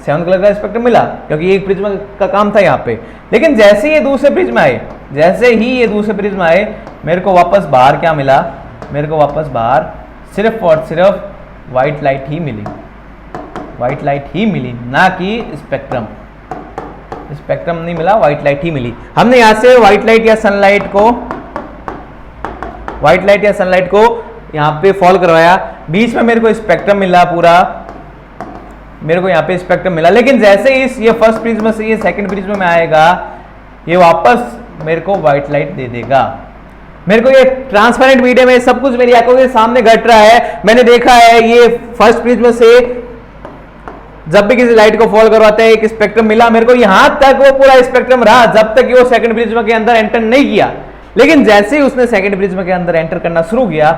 7 कलर का स्पेक्ट्रम मिला क्योंकि एक प्रिज्म का काम था यहाँ पे, लेकिन जैसे ही ये दूसरे प्रिज्म आए, मेरे को वापस बाहर क्या मिला, मेरे को वापस बाहर सिर्फ और सिर्फ व्हाइट लाइट ही मिली, व्हाइट लाइट ही मिली, ना कि स्पेक्ट्रम। स्पेक्ट्रम नहीं मिला, व्हाइट लाइट ही मिली। हमने यहां से व्हाइट लाइट या सनलाइट को यहां पे फॉल करवाया, बीच में मेरे को स्पेक्ट्रम मिला पूरा, मेरे को यहाँ पे स्पेक्ट्रम मिला, लेकिन जैसे ही ये फर्स्ट प्रिज्म से ये सेकंड प्रिज्म में आएगा, ये वापस मेरे को व्हाइट लाइट दे देगा। मेरे को ये ट्रांसपेरेंट मीडियम है, सब कुछ मेरी आंखों के सामने घट रहा है, मैंने देखा है ये फर्स्ट प्रिज्म से जब भी किसी लाइट को फॉल करवाते हैं एक स्पेक्ट्रम मिला, मेरे को यहां तक वो पूरा स्पेक्ट्रम रहा जब तक वो सेकंड प्रिज्म के अंदर एंटर नहीं किया, लेकिन जैसे ही उसने सेकंड प्रिज्म के अंदर एंटर करना शुरू किया,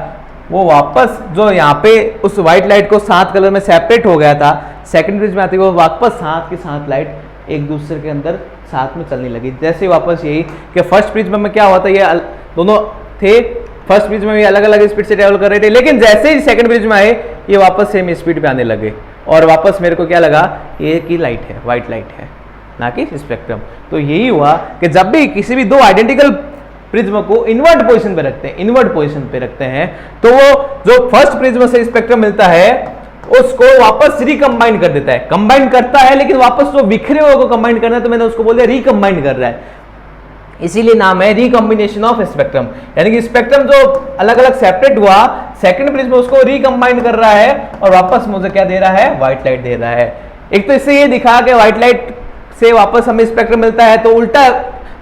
वो वापस जो यहाँ पे उस व्हाइट लाइट को 7 कलर में सेपरेट हो गया था, सेकंड प्रिज्म में आते हुए वापस 7 की 7 लाइट एक दूसरे के अंदर साथ में चलने लगी। जैसे वापस यही कि फर्स्ट प्रिज्म में क्या हुआ था, ये दोनों थे, फर्स्ट प्रिज्म में अलग अलग स्पीड से ट्रेवल कर रहे थे, लेकिन जैसे ही सेकंड प्रिज्म आए ये वापस सेम स्पीड पे आने लगे और वापस मेरे को क्या लगा, ये की लाइट है, व्हाइट लाइट है, ना कि स्पेक्ट्रम। तो यही हुआ कि जब भी किसी भी 2 आइडेंटिकल प्रिज्म को इनवर्ट पोजीशन पे रखते हैं, तो वो जो फर्स्ट प्रिज्म से स्पेक्ट्रम मिलता है उसको वापस रिकंबाइन कर देता है, कंबाइन करता है, लेकिन वापस जो बिखरे हुए को कंबाइन करना है, तो मैंने उसको बोल दिया रिकंबाइन कर रहा है, इसीलिए नाम है रिकॉम्बिनेशन ऑफ स्पेक्ट्रम। यानी कि स्पेक्ट्रम जो अलग अलग सेपरेट हुआ, सेकंड प्रिज्म उसको रिकंबाइन कर रहा है और वापस मुझे क्या दे रहा है, व्हाइट लाइट दे रहा है। एक तो इससे ये दिखा कि व्हाइट लाइट से वापस हमें स्पेक्ट्रम मिलता है, तो उल्टा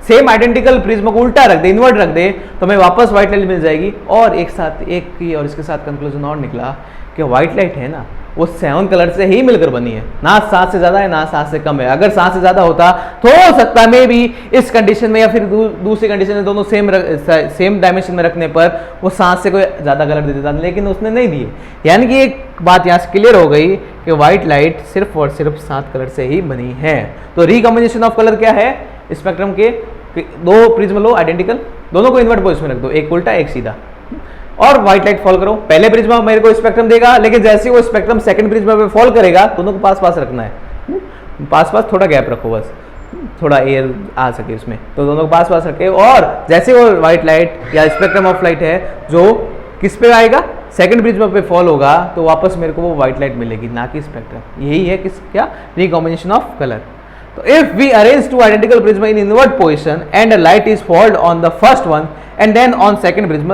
सेम आइडेंटिकल प्रिज्म को उल्टा रख दे, इन्वर्ट रख दे, तो हमें वापस व्हाइट लाइट मिल जाएगी। और एक साथ एक की और इसके साथ कंक्लूजन और निकला कि व्हाइट लाइट है ना वो 7 कलर से ही मिलकर बनी है, ना 7 से ज्यादा है ना 7 से कम है। अगर 7 से ज्यादा होता तो हो सकता है मे भी इस कंडीशन में या फिर दूसरी कंडीशन में दोनों सेम डायमेंशन में रखने पर वो 7 से कोई ज्यादा कलर दे देता, लेकिन उसने नहीं दिए। यानी कि एक बात यहाँ से क्लियर हो गई कि व्हाइट लाइट सिर्फ और सिर्फ 7 कलर से ही बनी है। तो रिकॉम्बिनेशन ऑफ कलर क्या है स्पेक्ट्रम के, दो प्रिज्म लो आइडेंटिकल, दोनों को इन्वर्ट पोजिशन में रख दो, एक उल्टा एक सीधा, और व्हाइट लाइट फॉल करो। पहले प्रिज्म मेरे को स्पेक्ट्रम देगा, लेकिन जैसे वो स्पेक्ट्रम सेकंड प्रिज्म पे फॉल करेगा दोनों को पास पास रखना है, पास पास थोड़ा गैप रखो बस, थोड़ा एयर आ सके उसमें, तो दोनों को पास पास रखे। और जैसे वो व्हाइट लाइट या स्पेक्ट्रम ऑफ लाइट है जो किस पे आएगा, सेकंड प्रिज्म पे फॉल होगा, तो वापस मेरे को वो व्हाइट लाइट मिलेगी, ना कि स्पेक्ट्रम। यही है किस क्या recombination of colour. So if we arrange two identical prism in invert position and a light is followed on the first one and then on second prism,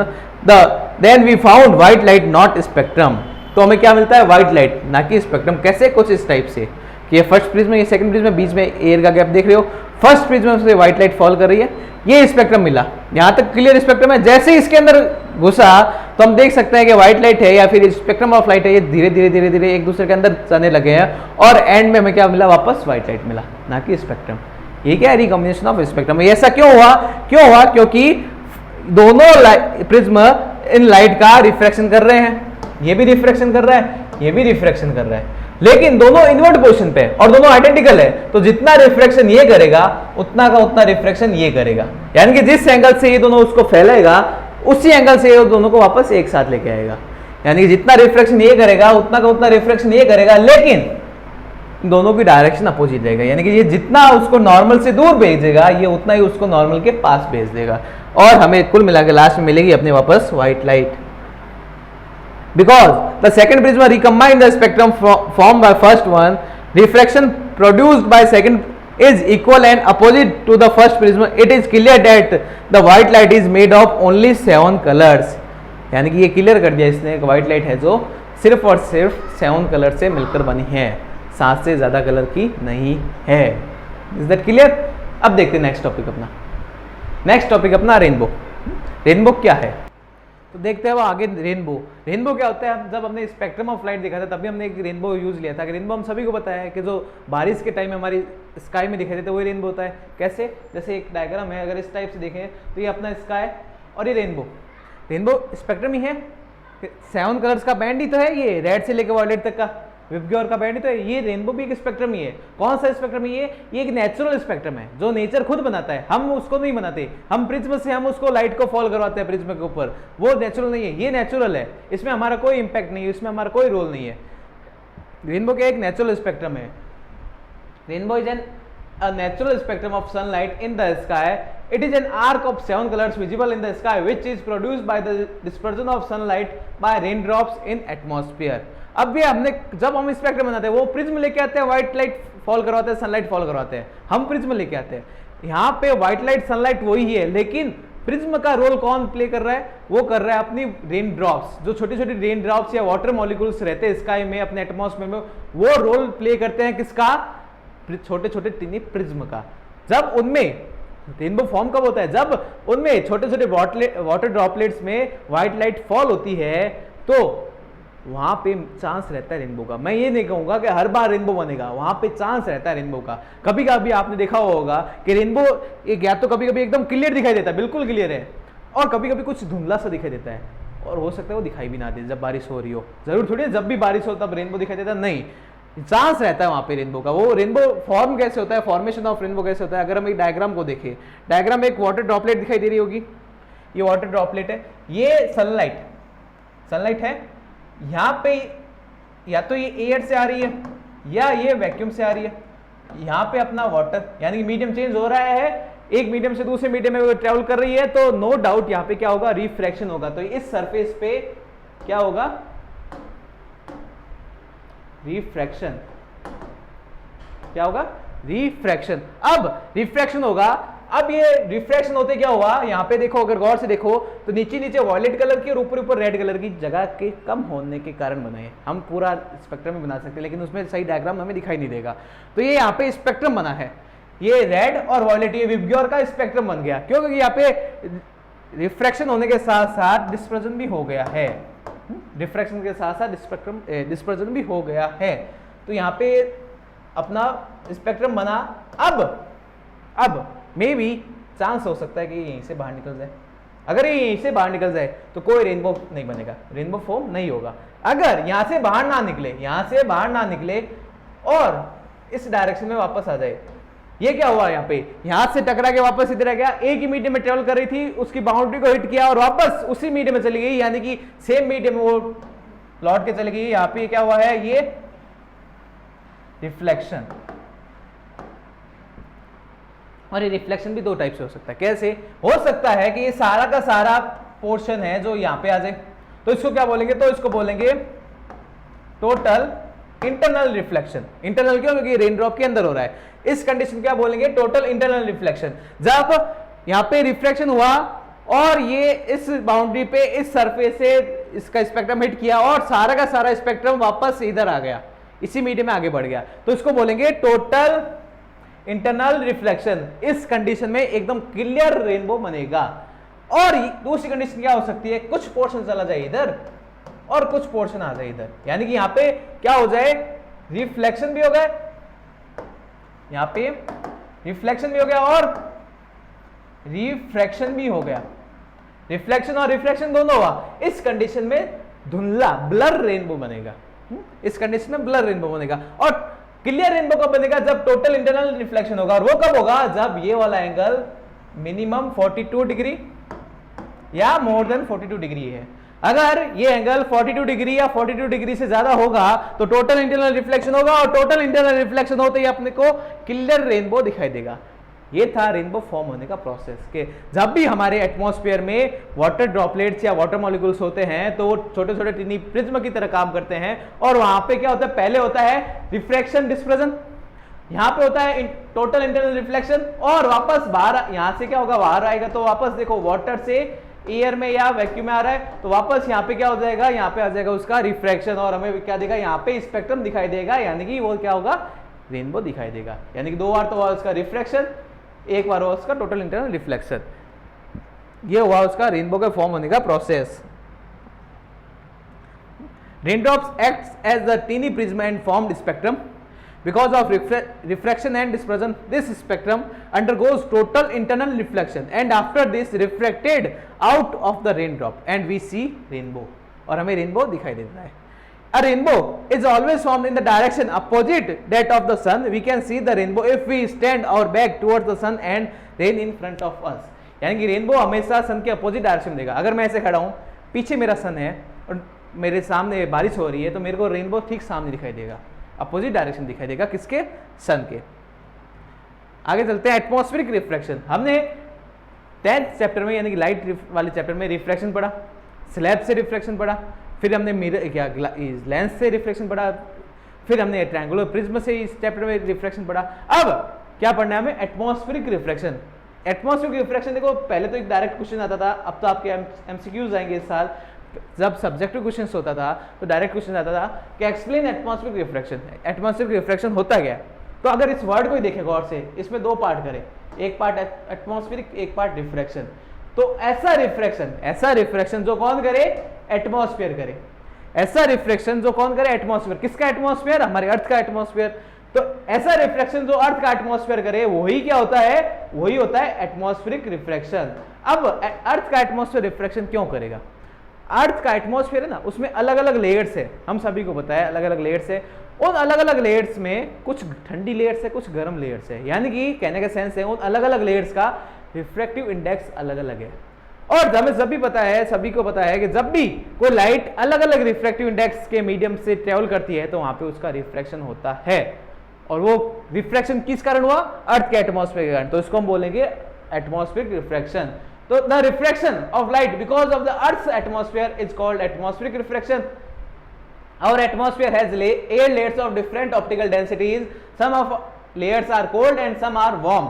then we found white light not spectrum। तो हमें क्या मिलता है, white light ना कि spectrum. कैसे, कुछ इस टाइप से कि ये फर्स्ट प्रिज्म ये सेकंड प्रिज्म, बीच में एयर का गैप देख रहे हो, फर्स्ट प्रिज्म से व्हाइट लाइट फॉल कर रही है, ये स्पेक्ट्रम मिला, यहाँ तक क्लियर स्पेक्ट्रम है। जैसे ही इसके अंदर घुसा तो हम देख सकते हैं कि व्हाइट लाइट है या फिर स्पेक्ट्रम ऑफ लाइट है, ये धीरे धीरे धीरे धीरे एक दूसरे के अंदर जाने लगे हैं, और एंड में हमें क्या मिला, वापस व्हाइट लाइट मिला, ना कि स्पेक्ट्रम। ये क्या है, रिकॉम्बिनेशन ऑफ स्पेक्ट्रम। ऐसा क्यों हुआ, क्योंकि दोनों प्रिज्म इन लाइट का रिफ्रैक्शन कर रहे हैं, ये भी रिफ्रैक्शन कर रहा है, ये भी रिफ्रैक्शन कर रहा है, लेकिन दोनों इन्वर्ट पोजीशन पे और दोनों आइडेंटिकल है, तो जितना रिफ्रैक्शन ये करेगा उतना का उतना रिफ्रैक्शन ये करेगा। यानी कि जिस एंगल से ये दोनों उसको फैलाएगा उसी एंगल से ये दोनों को वापस एक साथ लेके आएगा। यानी कि जितना रिफ्रैक्शन ये करेगा उतना का उतना रिफ्रैक्शन ये करेगा, लेकिन दोनों की डायरेक्शन अपोजिट रहेगा। यानी कि ये जितना उसको नॉर्मल से दूर भेजेगा ये उतना ही उसको नॉर्मल के पास भेज देगा, और हमें कुल मिलाकर लास्ट में मिलेगी अपने वापस white light. Because the second prism recombine the spectrum formed by first one, refraction produced by second is equal and opposite to the first prism. It is clear that the white light is made of only 7 colors. यानी कि ये clear कर दिया इसने, white light है जो सिर्फ और सिर्फ 7 कलर से मिलकर बनी है, 7 से ज्यादा कलर की नहीं है। Is that clear? अब देखते हैं नेक्स्ट टॉपिक अपना। नेक्स्ट टॉपिक अपना रेनबो। रेनबो क्या है तो देखते हैं वो आगे। रेनबो क्या होता है, जब हमने स्पेक्ट्रम ऑफ लाइट देखा था तभी हमने एक रेनबो यूज लिया था। रेनबो हम सभी को पता है कि जो बारिश के टाइम में हमारी स्काई में दिखाई देता है वही रेनबो होता है। कैसे, जैसे एक डायग्राम है, अगर इस टाइप से देखें तो ये अपना स्काई और ये रेनबो स्पेक्ट्रम ही है, 7 कलर्स का बैंड ही तो है, ये रेड से लेकर वॉयलेट तक का विबग्योर का बैंड ही तो है। ये रेनबो भी एक स्पेक्ट्रम ही है। कौन सा स्पेक्ट्रम है ये एक नेचुरल स्पेक्ट्रम है जो नेचर खुद बनाता है, हम उसको नहीं बनाते। हम प्रिज्म से हम उसको लाइट को फॉल करवाते हैं प्रिज्म के ऊपर, वो नेचुरल नहीं है, ये नेचुरल है, इसमें हमारा कोई इंपैक्ट नहीं है, इसमें हमारा कोई रोल नहीं है। रेनबो का एक नेचुरल स्पेक्ट्रम है। Rainbow is an a natural spectrum of sunlight in the sky. It is an arc of 7 colors visible in the sky which is produced by the dispersion of sunlight by raindrops in atmosphere. अब भी हमने जब हम spectrum बनाते हैं वो prism लेके आते हैं, व्हाइट लाइट फॉल करवाते हैं, सनलाइट फॉल करवाते हैं, हम प्रिज्म लेके आते हैं। यहाँ पे व्हाइट लाइट सनलाइट वही है, लेकिन प्रिज्म का रोल कौन प्ले कर रहा है, वो कर रहा है अपनी रेन ड्रॉप्स। जो छोटी छोटी रेन ड्रॉप्स या वाटर मॉलिक्यूल्स रहते हैं स्काई में अपने एटमॉस्फेयर में, वो रोल प्ले करते हैं किसका, छोटे छोटे टिनी प्रिज्म का। जब उनमें रेनबो फॉर्म कब होता है, जब उनमें छोटे छोटे वाटर ड्रॉपलेट्स में व्हाइट लाइट फॉल होती है, तो वहां पे चांस रहता है रेनबो का। मैं ये नहीं कहूंगा कि हर बार रेनबो बनेगा, वहां पे चांस रहता है रेनबो का। कभी कभी आपने देखा होगा कि रेनबो या तो कभी कभी एकदम क्लियर दिखाई देता है, बिल्कुल क्लियर है, और कभी कभी कुछ धुंधला सा दिखाई देता है, और हो सकता है वो दिखाई भी ना दे जब बारिश हो रही हो। जरूर थोड़ी जब भी बारिश हो तब रेनबो दिखाई देता, नहीं, चांस रहता है वहां पे रेनबो का। वो रेनबो फॉर्म कैसे होता है, फॉर्मेशन ऑफ रेनबो कैसे होता है, अगर हम एक डायग्राम को देखें, डायग्राम में एक वाटर ड्रॉपलेट दिखाई दे रही होगी, ये वाटर ड्रॉपलेट है, ये सनलाइट है। यहाँ पे या तो ये एयर से आ रही है या ये वैक्यूम से आ रही है। यहाँ पे अपना वाटर यानी कि मीडियम चेंज हो रहा है, एक मीडियम से दूसरे मीडियम में ट्रेवल कर रही है, तो नो डाउट यहाँ पे क्या होगा, रिफ्रैक्शन होगा। तो इस सरफेस पे क्या होगा, रिफ्रैक्शन। क्या होगा, रिफ्रैक्शन। अब रिफ्रैक्शन होगा, अब ये रिफ्रैक्शन होते क्या हुआ, यहाँ पे देखो, अगर गौर से देखो तो नीचे नीचे वॉयलेट कलर की और ऊपर ऊपर रेड कलर की जगह के कम होने के कारण बनाए। हम पूरा स्पेक्ट्रम में बना सकते हैं, लेकिन उसमें सही डायग्राम हमें दिखाई नहीं देगा। तो ये यहाँ पे स्पेक्ट्रम बना है, ये रेड और वॉयलेट ये विबग्योर का स्पेक्ट्रम बन गया, क्योंकि यहाँ पे रिफ्रैक्शन होने के साथ साथ डिस्पर्जन भी हो गया है, रिफ्रैक्शन के साथ साथ डिस्पर्जन भी हो गया है। तो यहाँ पे अपना स्पेक्ट्रम बना। अब मे बी चांस हो सकता है कि यहीं से बाहर निकल जाए। अगर ये यहीं से बाहर निकल जाए तो कोई रेनबो नहीं बनेगा, रेनबो फॉर्म नहीं होगा। अगर यहां से बाहर ना निकले और इस डायरेक्शन में वापस आ जाए, ये क्या हुआ यहाँ पे, यहां से टकरा के वापस इधर आ गया, एक ही मीडियम में ट्रेवल कर रही थी, उसकी बाउंड्री को हिट किया और वापस उसी मीडियम में चली गई, यानी कि सेम मीडियम में वो लौट के चली गई। यहाँ पे क्या हुआ है, ये रिफ्लेक्शन। और ये रिफ्लेक्शन भी दो टाइप से हो सकता है। कैसे हो सकता है कि ये सारा का सारा पोर्शन है जो यहां पे आ जाए, तो इसको क्या बोलेंगे, तो इसको बोलेंगे टोटल इंटरनल रिफ्लेक्शन। इंटरनल क्यों, क्योंकि रेन ड्रॉप के अंदर हो रहा है। इस कंडीशन क्या बोलेंगे, टोटल इंटरनल रिफ्लेक्शन। जब यहां पे रिफ्लेक्शन हुआ और ये इस बाउंड्री पे इस सरफेस से इसका स्पेक्ट्रम हिट किया और सारा का सारा स्पेक्ट्रम वापस इधर आ गया, इसी मीडियम में आगे बढ़ गया, तो इसको बोलेंगे टोटल इंटरनल रिफ्लेक्शन। इस कंडीशन में एकदम क्लियर रेनबो बनेगा। और दूसरी कंडीशन क्या हो सकती है, कुछ पोर्शन चला जाए इधर और कुछ पोर्शन आ जाए इधर, यानी कि यहां पे क्या हो जाए, रिफ्लेक्शन भी हो गया, यहां पे रिफ्लेक्शन भी हो गया और रिफ्रैक्शन भी हो गया। रिफ्लेक्शन और रिफ्रैक्शन दोनों हुआ। इस कंडीशन में धुंधला ब्लर रेनबो बनेगा। इस कंडीशन में ब्लर रेनबो बनेगा। और क्लियर रेनबो कब बनेगा, जब टोटल इंटरनल रिफ्लेक्शन होगा। और वो कब होगा, जब ये वाला एंगल मिनिमम 42 डिग्री या मोर देन 42 डिग्री है। अगर ये एंगल 42 डिग्री या 42 डिग्री से ज्यादा होगा तो टोटल इंटरनल रिफ्लेक्शन होगा, और टोटल इंटरनल रिफ्लेक्शन होते ही अपने को क्लियर रेनबो दिखाई देगा। ये था रेनबो फॉर्म होने का प्रोसेस के जब भी हमारे एटमॉस्फेयर में वाटर ड्रॉपलेट्स या वाटर मॉलिक्यूल्स होते हैं तो छोटे छोटे टिनी प्रिज्म की तरह काम करते हैं। और वहां पे क्या होता है, पहले होता है रिफ्रैक्शन डिस्पर्जन, यहां पे होता है टोटल इंटरनल रिफ्लेक्शन, और वापस बाहर यहां से क्या होगा, बाहर आएगा तो वापस देखो वाटर से एयर में या वैक्यूम में आ रहा है तो वापस यहाँ पे क्या हो जाएगा, यहाँ पे आ जाएगा उसका रिफ्रैक्शन, और हमें क्या देगा, यहाँ पे स्पेक्ट्रम दिखाई देगा, यानी कि वो क्या होगा, रेनबो दिखाई देगा। यानी कि दो बार तो हुआ उसका रिफ्रैक्शन, एक बार हुआ उसका टोटल इंटरनल रिफ्लेक्शन। ये हुआ उसका रेनबो के फॉर्म होने का process. Raindrops acts as the teeny prism and formed spectrum. Because of refraction and dispersion, this spectrum undergoes total internal reflection and after this refracted out of the raindrop and we see rainbow. और हमें rainbow दिखाई देता है। A rainbow is always formed in the direction opposite that of the sun. We can see the rainbow if we stand our back towards the sun and rain in front of us. यानी कि rainbow हमेशा सन के opposite direction में देगा। अगर मैं ऐसे खड़ा हूँ, पीछे मेरा सन है और मेरे सामने बारिश हो रही है तो मेरे को रेनबो ठीक सामने दिखाई देगा, अपोजिट डायरेक्शन दिखाई देगा, किसके, सन के। आगे चलते हैं, एटमॉस्फेरिक रिफ्रैक्शन। हमने 10th चैप्टर में यानी कि लाइट वाले चैप्टर में रिफ्रैक्शन पढ़ा, स्लैब से रिफ्रैक्शन पढ़ा, फिर हमने मिरर क्या लेंस से रिफ्रैक्शन पढ़ा, फिर हमने ट्रायंगुलर प्रिज्म से इस चैप्टर में रिफ्रैक्शन पढ़ा। अब क्या पढ़ना है हमें, एटमॉस्फेरिक रिफ्रैक्शन। एटमॉस्फेरिक रिफ्रैक्शन देखो, पहले तो एक डायरेक्ट क्वेश्चन आता था, अब तो आपके एमसीक्यूज आएंगे इस साल। जब सब्जेक्टिव क्वेश्चन होता था तो डायरेक्ट क्वेश्चन आता था कि explain atmospheric refraction. Atmospheric refraction होता क्या, तो अगर इस वर्ड को ही देखें गौर से, इसमें दो पार्ट करें, एक पार्ट एटमॉस्फेरिक, एक पार्ट रिफ्रैक्शन। तो ऐसा रिफ्रैक्शन जो कौन करे, एटमॉस्फेयर करे। ऐसा रिफ्रैक्शन जो कौन करे, एटमॉस्फेयर। किसका एटमॉस्फेयर, हमारे अर्थ का एटमॉस्फेयर। तो ऐसा रिफ्रैक्शन जो अर्थ का एटमॉस्फेयर करे वही क्या होता है, वही होता है एटमॉस्फेरिक रिफ्रैक्शन। अब अर्थ का एटमॉस्फेयर रिफ्रैक्शन क्यों करेगा, अर्थ का एटमॉस्फेयर है ना, उसमें अलग अलग लेयर्स है, हम सभी को पता है अलग अलग लेयर्स है। उन अलग अलग लेयर्स में कुछ ठंडी लेयर्स है, कुछ गर्म लेयर्स है, यानी कि कहने का सेंस है उन अलग अलग लेयर्स का रिफ्रैक्टिव इंडेक्स अलग अलग है। और हमें सभी पता है, सभी को पता है कि जब भी कोई लाइट अलग अलग रिफ्रैक्टिव इंडेक्स के मीडियम से ट्रेवल करती है तो वहां पे उसका रिफ्रैक्शन होता है। और वो रिफ्रैक्शन किस कारण हुआ, अर्थ के एटमॉस्फेयर के कारण, तो इसको हम बोलेंगे एटमॉस्फेरिक रिफ्रैक्शन। तो the refraction of light because of the Earth's atmosphere is called atmospheric refraction. Our atmosphere has 8 layers of different optical densities. Some of layers are cold and some are warm.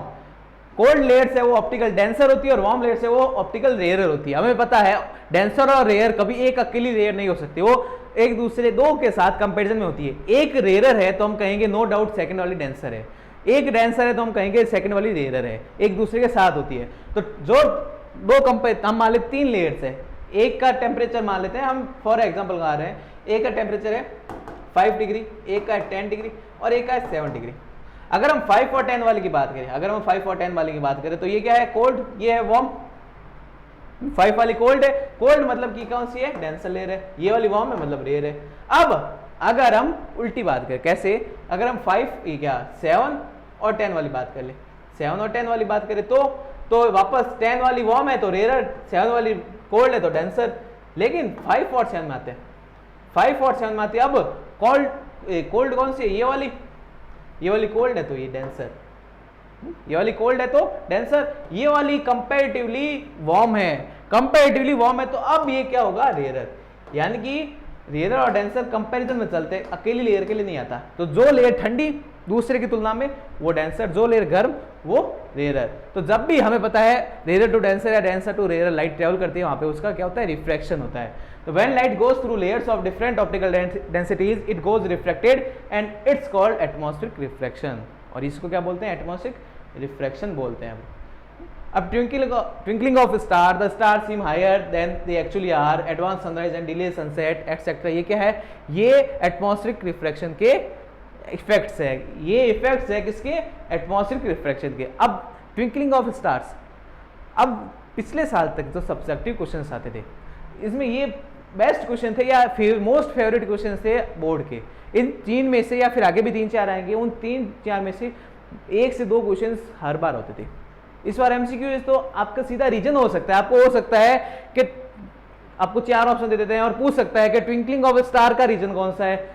Cold layers है वो optical denser होती है और warm layers है वो optical rare होती है। हमें पता है डेंसर और रेयर कभी एक अकेली रेयर नहीं हो सकती, वो एक दूसरे दो के साथ कंपैरिजन में होती है। एक रेयर है तो हम कहेंगे नो डाउट सेकंड वाली डेंसर है, एक डेंसर है तो हम कहेंगे सेकंड वाली रेयर है, एक दूसरे के साथ होती है। तो जो दो कंपेयर, हम मान लेते 3 लेयर्स है, एक का टेम्परेचर मान लेते हैं हम फॉर एग्जांपल लगा रहे हैं, एक का टेम्परेचर है 5 डिग्री, एक का है 10 डिग्री और एक का है 7 डिग्री। अगर हम 5 और 10 वाले की बात करें, अगर हम 5 और 10 वाले की बात करें तो ये क्या है, कोल्ड, ये है वार्म। 5 वाली कोल्ड है, कोल्ड मतलब कि कौन सी है, डेंसर लेयर है, ये वाली वार्म है मतलब रेयर है। अब अगर हम उल्टी बात करें, कैसे, अगर हम 5 ये क्या 7 और 10 वाली बात कर ले, 7 और 10 वाली बात करें तो वापस 10 वाली वार्म है तो रेयर, 7 वाली कोल्ड है तो डेंसर। लेकिन 5 और 7 में आते हैं, 5 और 7 में आते हैं। अब कोल्ड कौन सी है, ये वाली कोल्ड है तो ये डेंसर, ये वाली कोल्ड है तो डेंसर, ये वाली कंपैरेटिवली वार्म है, कंपैरेटिवली वार्म है तो अब ये क्या होगा, रेयर। यानी कि रेयर और डेंसर कंपैरिजन में चलते हैं, अकेली लेयर के लिए नहीं आता। तो जो लेयर ठंडी दूसरे की तुलना में वो डेंसर, जो लेयर गर्म वो रेयर। तो जब भी हमें पता है रेयर टू डेंसर या denser to rare light travel करती है, वहां पे उसका क्या होता है, रिफ्रैक्शन होता है। तो when light goes through layers of different optical densities it goes reflected and it's called atmospheric refraction. और इसको क्या बोलते हैं, एटमॉस्फेरिक रिफ्रैक्शन बोलते हैं। अब twinkling of star, the star seem higher than they actually are, advance sunrise and delay sunset etcetera, ये क्या है, ये एटमॉस्फेरिक रिफ्रैक्शन के इफेक्ट्स है। ये इफेक्ट्स है किसके, एटमॉस्फेरिक रिफ्रैक्शन के। अब ट्विंकलिंग ऑफ स्टार्स, अब पिछले साल तक जो सब्जेक्टिव क्वेश्चंस आते थे इसमें ये बेस्ट क्वेश्चन थे या मोस्ट फेवरेट क्वेश्चन थे बोर्ड के। इन 3 में से या फिर आगे भी 3-4 आएंगे, उन 3-4 में से 1 से 2 क्वेश्चन हर बार होते थे। इस बार एमसीक्यू तो आपका सीधा रीजन हो सकता है, आपको हो सकता है कि आपको 4 ऑप्शन दे देते हैं और पूछ सकता है कि ट्विंकलिंग ऑफ स्टार का रीजन कौन सा है,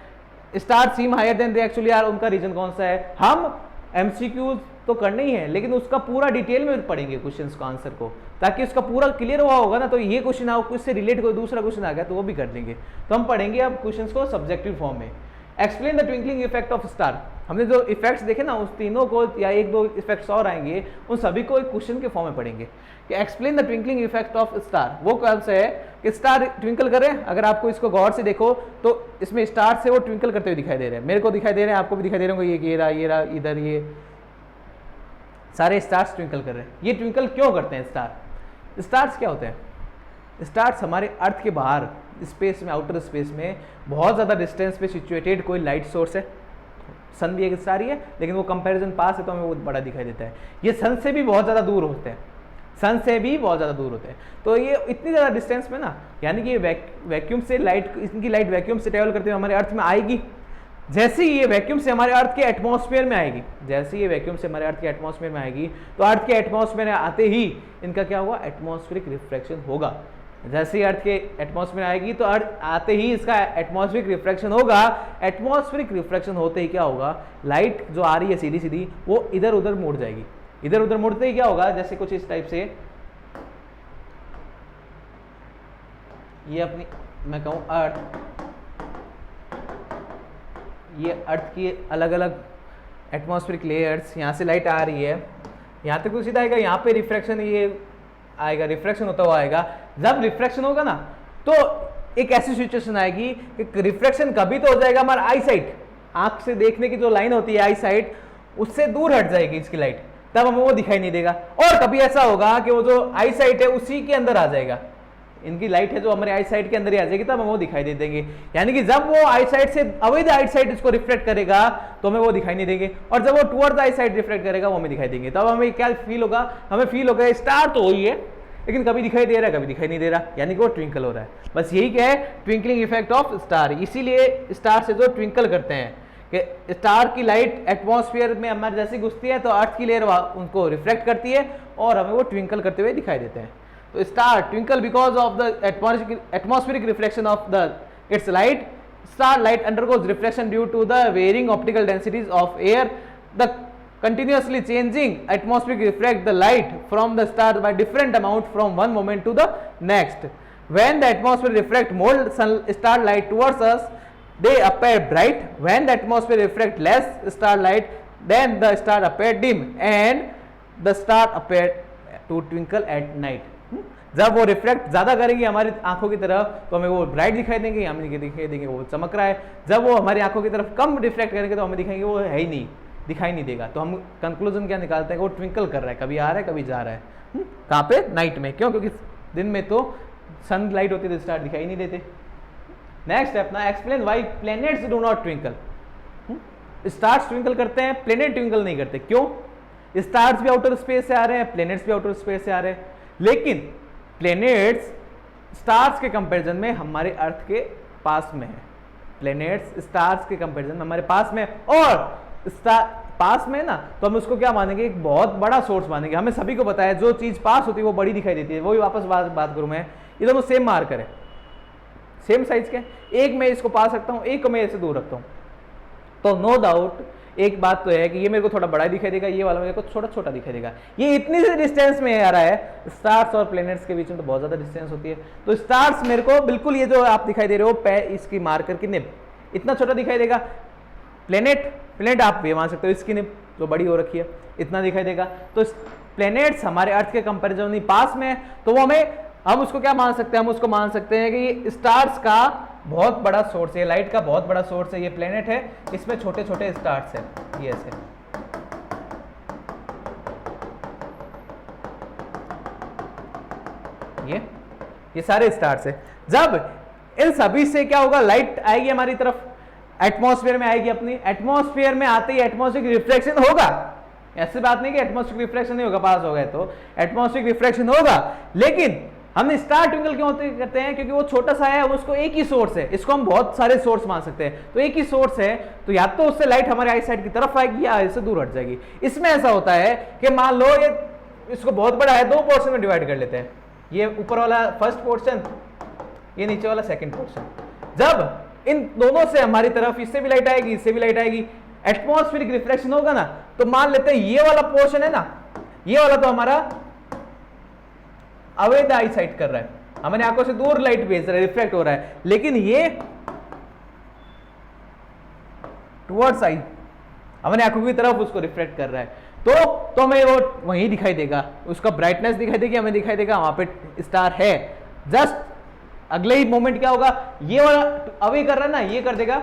star seem higher than they actually are, उनका रीजन कौन सा है। हम एमसीक्यूज तो करने ही है लेकिन उसका पूरा डिटेल में पढ़ेंगे क्वेश्चंस को, आंसर को, ताकि उसका पूरा क्लियर हुआ होगा ना। तो ये क्वेश्चन आओ, उससे रिलेट कोई दूसरा क्वेश्चन आ गया तो वो भी कर लेंगे। तो हम पढ़ेंगे अब क्वेश्चंस को सब्जेक्टिव फॉर्म में। Explain the twinkling effect of star, हमने जो इफेक्ट्स देखे ना उस तीनों को या 1-2 इफेक्ट्स और आएंगे, उन सभी को एक क्वेश्चन के फॉर्म में पढ़ेंगे कि explain the twinkling effect of star. वो कौन सा है कि स्टार ट्विंकल कर रहे हैं, अगर आपको इसको गौर से देखो तो इसमें स्टार से वो ट्विंकल करते हुए दिखाई दे रहे हैं, मेरे को दिखाई दे रहे हैं, आपको भी दिखाई दे रहे होंगे, ये रहा इधर, ये सारे स्टार्स ट्विंकल कर रहे हैं। ये ट्विंकल क्यों करते हैं स्टार्स क्या होते हैं, स्टार्स हमारे अर्थ के बाहर स्पेस में, आउटर स्पेस में बहुत ज़्यादा डिस्टेंस पे सिचुएटेड कोई लाइट सोर्स है। सन भी एक स्टार ही है लेकिन वो कंपैरिजन पास है तो हमें वो बड़ा दिखाई देता है। ये सन से भी बहुत ज़्यादा दूर होते हैं, सन से भी बहुत ज़्यादा दूर होते हैं। तो ये इतनी ज़्यादा डिस्टेंस में ना, यानी कि वैक्यूम से लाइट, इनकी लाइट वैक्यूम से ट्रेवल करते हुए हमारे अर्थ में आएगी। जैसे ही ये वैक्यूम से हमारे अर्थ के एटमॉस्फेयर में आएगी, जैसे ये वैक्यूम से हमारे अर्थ के एटमॉस्फेयर में आएगी तो अर्थ के एटमॉस्फेयर में आते ही इनका क्या होगा, एटमॉस्फेरिक रिफ्रैक्शन होगा। जैसे ही अर्थ के एटमॉस्फेयर आएगी तो अर्थ आते ही इसका एटमॉस्फेरिक रिफ्रैक्शन होगा। एटमॉस्फेरिक रिफ्रैक्शन होते ही क्या होगा, लाइट जो आ रही है सीधी सीधी वो इधर उधर मुड़ जाएगी। इधर उधर मुड़ते ही क्या होगा, जैसे कुछ इस टाइप से, ये अपनी मैं कहूँ अर्थ, ये अर्थ की अलग अलग एटमॉस्फेरिक लेयर्स, यहाँ से लाइट आ रही है, यहाँ तक तो सीधा आएगा, यहाँ पे रिफ्रैक्शन ये आएगा, रिफ्रैक्शन होता हुआ आएगा। जब रिफ्रैक्शन होगा ना तो एक ऐसी सिचुएशन आएगी कि रिफ्रैक्शन कभी तो हो जाएगा हमारा आई साइट, आंख से देखने की जो लाइन होती है आई साइट, उससे दूर हट जाएगी इसकी लाइट, तब हमें वो दिखाई नहीं देगा। और कभी ऐसा होगा कि वो जो आई साइट है उसी के अंदर आ जाएगा, इनकी लाइट है जो हमारे आई साइट के अंदर ही आ जाएगी, तब हमें वो दिखाई दे देंगे। यानी कि जब वो आई साइट से अवैध आई साइट इसको रिफ्लेक्ट करेगा तो हमें वो दिखाई नहीं देंगे, और जब वो टुवर्ड्स आई साइट रिफ्लेक्ट करेगा वो हमें दिखाई देंगे। तब हमें क्या फील होगा, हमें फील होगा स्टार तो वही है लेकिन कभी दिखाई दे रहा है कभी दिखाई नहीं दे रहा, यानी कि वो ट्विंकल हो रहा है। बस यही क्या है, ट्विंकलिंग इफेक्ट ऑफ स्टार। इसीलिए स्टार से जो ट्विंकल करते हैं कि स्टार की लाइट एटमॉस्फेयर में हमारे जैसे घुसती है तो अर्थ की लेयर उनको रिफ्लेक्ट करती है और हमें वो ट्विंकल करते हुए दिखाई देते हैं। तो star twinkle because of the atmospheric reflection of the its light. Star light undergoes reflection due to the varying optical densities of air. The continuously changing atmospheric reflect the light from the star by different amount from one moment to the next. When the atmosphere reflect more star light towards us, they appear bright. When the atmosphere reflect less star light, then the star appear dim and the star appear to twinkle at night. जब वो reflect ज्यादा करेंगे हमारी आंखों की तरफ तो हमें वो ब्राइट दिखाई देंगे, हमें दिखाई देंगे वो चमक रहा है। जब वो हमारी आंखों की तरफ कम रिफ्लेक्ट करेंगे तो हमें दिखाएंगे वो है ही नहीं, दिखाई नहीं देगा। तो हम कंक्लूजन क्या निकालते हैं कि वो ट्विंकल कर रहा है, कभी आ रहा है कभी जा रहा है। कहाँ पे? नाइट में। क्यों? क्योंकि दिन में तो सनलाइट होती है तो स्टार दिखाई नहीं देते। नेक्स्ट है अपना explain why planets do not twinkle. Stars twinkle करते हैं, प्लैनेट ट्विंकल नहीं करते। क्यों? स्टार्स भी आउटर स्पेस से आ रहे हैं, प्लैनेट्स भी आउटर स्पेस से आ रहे हैं, लेकिन प्लैनेट्स स्टार्स के कंपैरिजन में हमारे अर्थ के पास में है। प्लैनेट्स स्टार्स के कंपैरिजन में हमारे पास में, और स्टार पास में ना, तो हम उसको क्या मानेंगे? एक बहुत बड़ा सोर्स मानेंगे। हमें सभी को पता है जो चीज पास होती है वो बड़ी दिखाई देती है। वही वापस बात करूं मैं, ये दोनों सेम मार्कर है, सेम साइज के। एक मैं इसको पा सकता हूं, एक को मैं इससे दूर रखता हूं, तो नो डाउट एक बात तो है कि ये मेरे को थोड़ा बड़ा दिखाई देगा, ये वाला मेरे को छोटा छोटा दिखाई देगा। ये इतनी सी डिस्टेंस में आ रहा है, स्टार्स और प्लैनेट्स के बीच में तो बहुत ज्यादा डिस्टेंस होती है। तो स्टार्स मेरे को बिल्कुल ये जो आप दिखाई दे रहे हो इसकी मार्कर की निब इतना छोटा दिखाई देगा। प्लैनेट आप ये मान सकते हो इसकी निब जो बड़ी हो रखी है इतना दिखाई देगा। तो प्लैनेट्स हमारे अर्थ के कंपैरिजन में पास में है, तो वो हम उसको क्या मान सकते हैं? हम उसको मान सकते हैं कि ये स्टार्स का बहुत बड़ा सोर्स है, लाइट का बहुत बड़ा सोर्स है। ये प्लैनेट है, इसमें छोटे छोटे स्टार्स हैं, ये ऐसे। ये सारे स्टार्स हैं। जब इन सभी से क्या होगा? लाइट आएगी हमारी तरफ, एटमॉस्फेयर में आएगी अपनी। एटमॉस्फेयर में आते ही एटमॉस्फेरिक रिफ्लेक्शन होगा। ऐसी बात नहीं कि एटमॉस्फेरिक रिफ्लेक्शन नहीं होगा, पास हो गए तो एटमॉस्फेरिक रिफ्लेक्शन होगा। लेकिन हमने स्टार ट्विंकल क्यों करते हैं? क्योंकि वो छोटा सा है, उसको एक ही सोर्स है। इसको हम बहुत सारे सोर्स मान सकते हैं, तो एक ही सोर्स है, तो या तो उससे लाइट हमारे आई साइड की तरफ आएगी या इससे दूर हट जाएगी। इसमें ऐसा होता है कि मान लो ये इसको बहुत बड़ा है, दो पोर्शन में डिवाइड कर लेते हैं। ये ऊपर वाला फर्स्ट पोर्शन, ये नीचे वाला सेकंड पोर्शन। जब इन दोनों से हमारी तरफ इससे भी लाइट आएगी, इससे भी लाइट आएगी, एटमॉस्फेरिक रिफ्लेक्शन होगा ना, तो मान लेते हैं ये वाला पोर्शन है ना, ये वाला तो हमारा अवे द आई साइड कर रहा है, हमारे आंखों से दूर लाइट भेज रहा है, रिफ्लेक्ट हो रहा है। लेकिन ये टुवर्ड्स आई, हमारे आंखों की तरफ उसको रिफ्लेक्ट कर रहा है, तो हमें वो वहीं दिखाई देगा, उसका ब्राइटनेस दिखाई देगी, हमें दिखाई देगा वहां पे स्टार है। जस्ट अगले ही मोमेंट क्या होगा? ये वाला अवे कर रहा है ना, ये कर देगा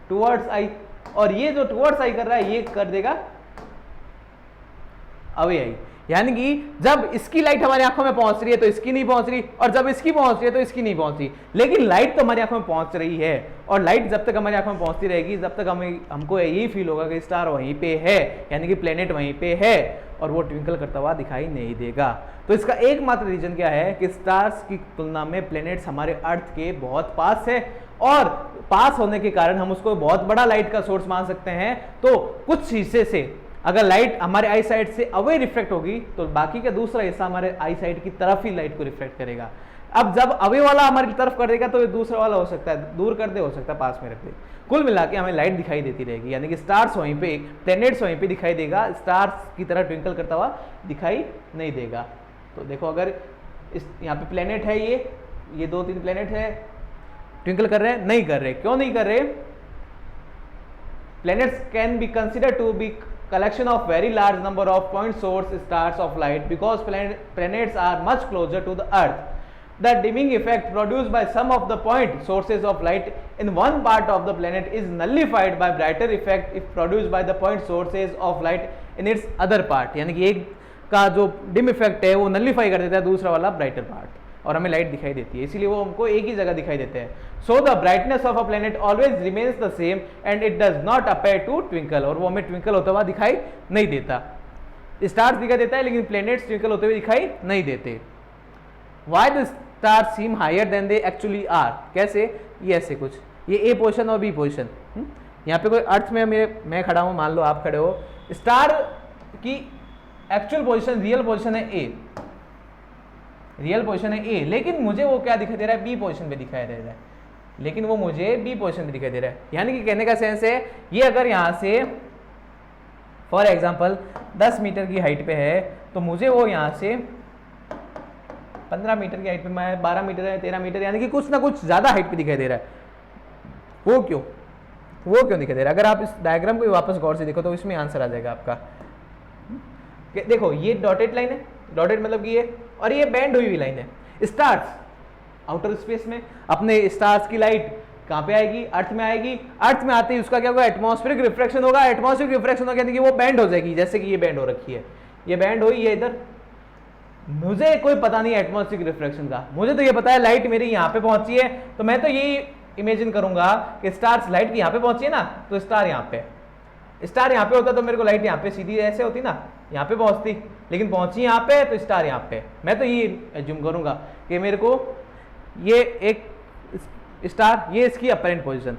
टुवर्ड्स आई, और ये जो टुवर्ड्स आई कर रहा है ये कर देगा अवे आई। यानी कि जब इसकी लाइट हमारी आंखों में पहुंच रही है तो इसकी नहीं पहुंच रही, और जब इसकी पहुंच रही है तो इसकी नहीं पहुंच रही। लेकिन लाइट तो हमारी आंखों में पहुंच रही है, और लाइट जब तक हमारी आंखों में पहुंचती रहेगी जब तक हमको यही फील होगा कि स्टार वहीं पे है, यानी कि प्लेनेट वहीं पे है, और वो ट्विंकल करता हुआ दिखाई नहीं देगा। तो इसका एकमात्र रीजन क्या है कि स्टार्स की तुलना में प्लेनेट्स हमारे अर्थ के बहुत पास है, और पास होने के कारण हम उसको बहुत बड़ा लाइट का सोर्स मान सकते हैं। तो कुछ हिस्से से अगर लाइट हमारे आई साइड से अवे रिफ्लेक्ट होगी तो बाकी का दूसरा हिस्सा हमारे आई साइड की तरफ ही लाइट को रिफ्लेक्ट करेगा। अब जब अवे वाला हमारी तरफ कर देगा तो ये दूसरा वाला हो सकता है दूर कर दे, हो सकता है पास में रख दे। कुल मिला के हमें लाइट दिखाई देती रहेगी, यानी कि स्टार्स वहीं पे, प्लैनेट्स वहीं पे दिखाई देगा, स्टार्स की तरह ट्विंकल करता हुआ दिखाई नहीं देगा। तो देखो अगर इस यहाँ पे प्लैनेट है, ये 2-3 प्लैनेट है, ट्विंकल कर रहे हैं? नहीं कर रहे। क्यों नहीं कर रहे? Planets can be considered to be collection of very large number of point source stars of light because planets are much closer to the earth. The dimming effect produced by some of the point sources of light in one part of the planet is nullified by brighter effect if produced by the point sources of light in its other part. यानी कि एक का जो dim effect है वो nullify कर देता है दूसरा वाला ब्राइटर पार्ट, और हमें लाइट दिखाई देती है, इसीलिए वो हमको एक ही जगह दिखाई देते हैं। So the brightness of a planet always remains the same and it does not appear to twinkle, और वो हमें ट्विंकल होता हुआ दिखाई नहीं देता। स्टार्स दिखाई देता है लेकिन प्लैनेट्स ट्विंकल होते हुए दिखाई नहीं देते। Why the stars seem higher than they actually are? कैसे? ये ऐसे कुछ, ये ए पोजिशन और बी पोजिशन, यहाँ पे कोई अर्थ में मैं खड़ा हूँ, मान लो आप खड़े हो, स्टार की एक्चुअल पोजिशन, रियल पोजिशन है ए, रियल पोजीशन है ए, लेकिन मुझे वो क्या दिखाई दे रहा है? बी पोजीशन पे दिखाई दे रहा है, लेकिन वो मुझे बी पोजीशन पे दिखाई दे रहा है। यानी कि कहने का सेंस है, ये अगर यहाँ से फॉर एग्जांपल 10 मीटर की हाइट पे है तो मुझे वो यहाँ से 15 मीटर की हाइट पे, मैं 12 मीटर है, 13 मीटर, यानी कि कुछ ना कुछ ज़्यादा हाइट पे दिखाई दे रहा है। वो क्यों दिखाई दे रहा है? अगर आप इस डायग्राम को वापस गौर से देखो तो इसमें आंसर आ जाएगा आपका। देखो ये डॉटेड लाइन है, डॉटेड मतलब कि ये, और ये बैंड हुई हुई लाइन है। स्टार्स आउटर स्पेस में अपने स्टार्स की लाइट कहाँ पे आएगी, अर्थ में आएगी। अर्थ में आते ही उसका क्या होगा, एटमॉस्फेरिक रिफ्रैक्शन होगा। एटमॉस्फेरिक रिफ्रैक्शन होगा यानी कि वो बैंड हो जाएगी, जैसे कि ये बैंड हो रखी है, ये बैंड हुई है इधर। मुझे कोई पता नहीं है एटमॉस्फेरिक रिफ्रैक्शन का, मुझे तो ये पता है लाइट मेरी यहाँ पे पहुंची है, तो मैं तो यही इमेजिन करूंगा कि स्टार लाइट की यहाँ पे पहुंची है ना, तो स्टार यहाँ पे, स्टार यहाँ पे होता तो मेरे को लाइट यहाँ पे सीधी ऐसे होती ना, यहाँ पे पहुंचती, लेकिन पहुंची यहाँ पे तो स्टार यहाँ पे। मैं तो ये एज्यूम करूंगा कि मेरे को ये एक स्टार, ये इसकी अपरेंट पोजीशन,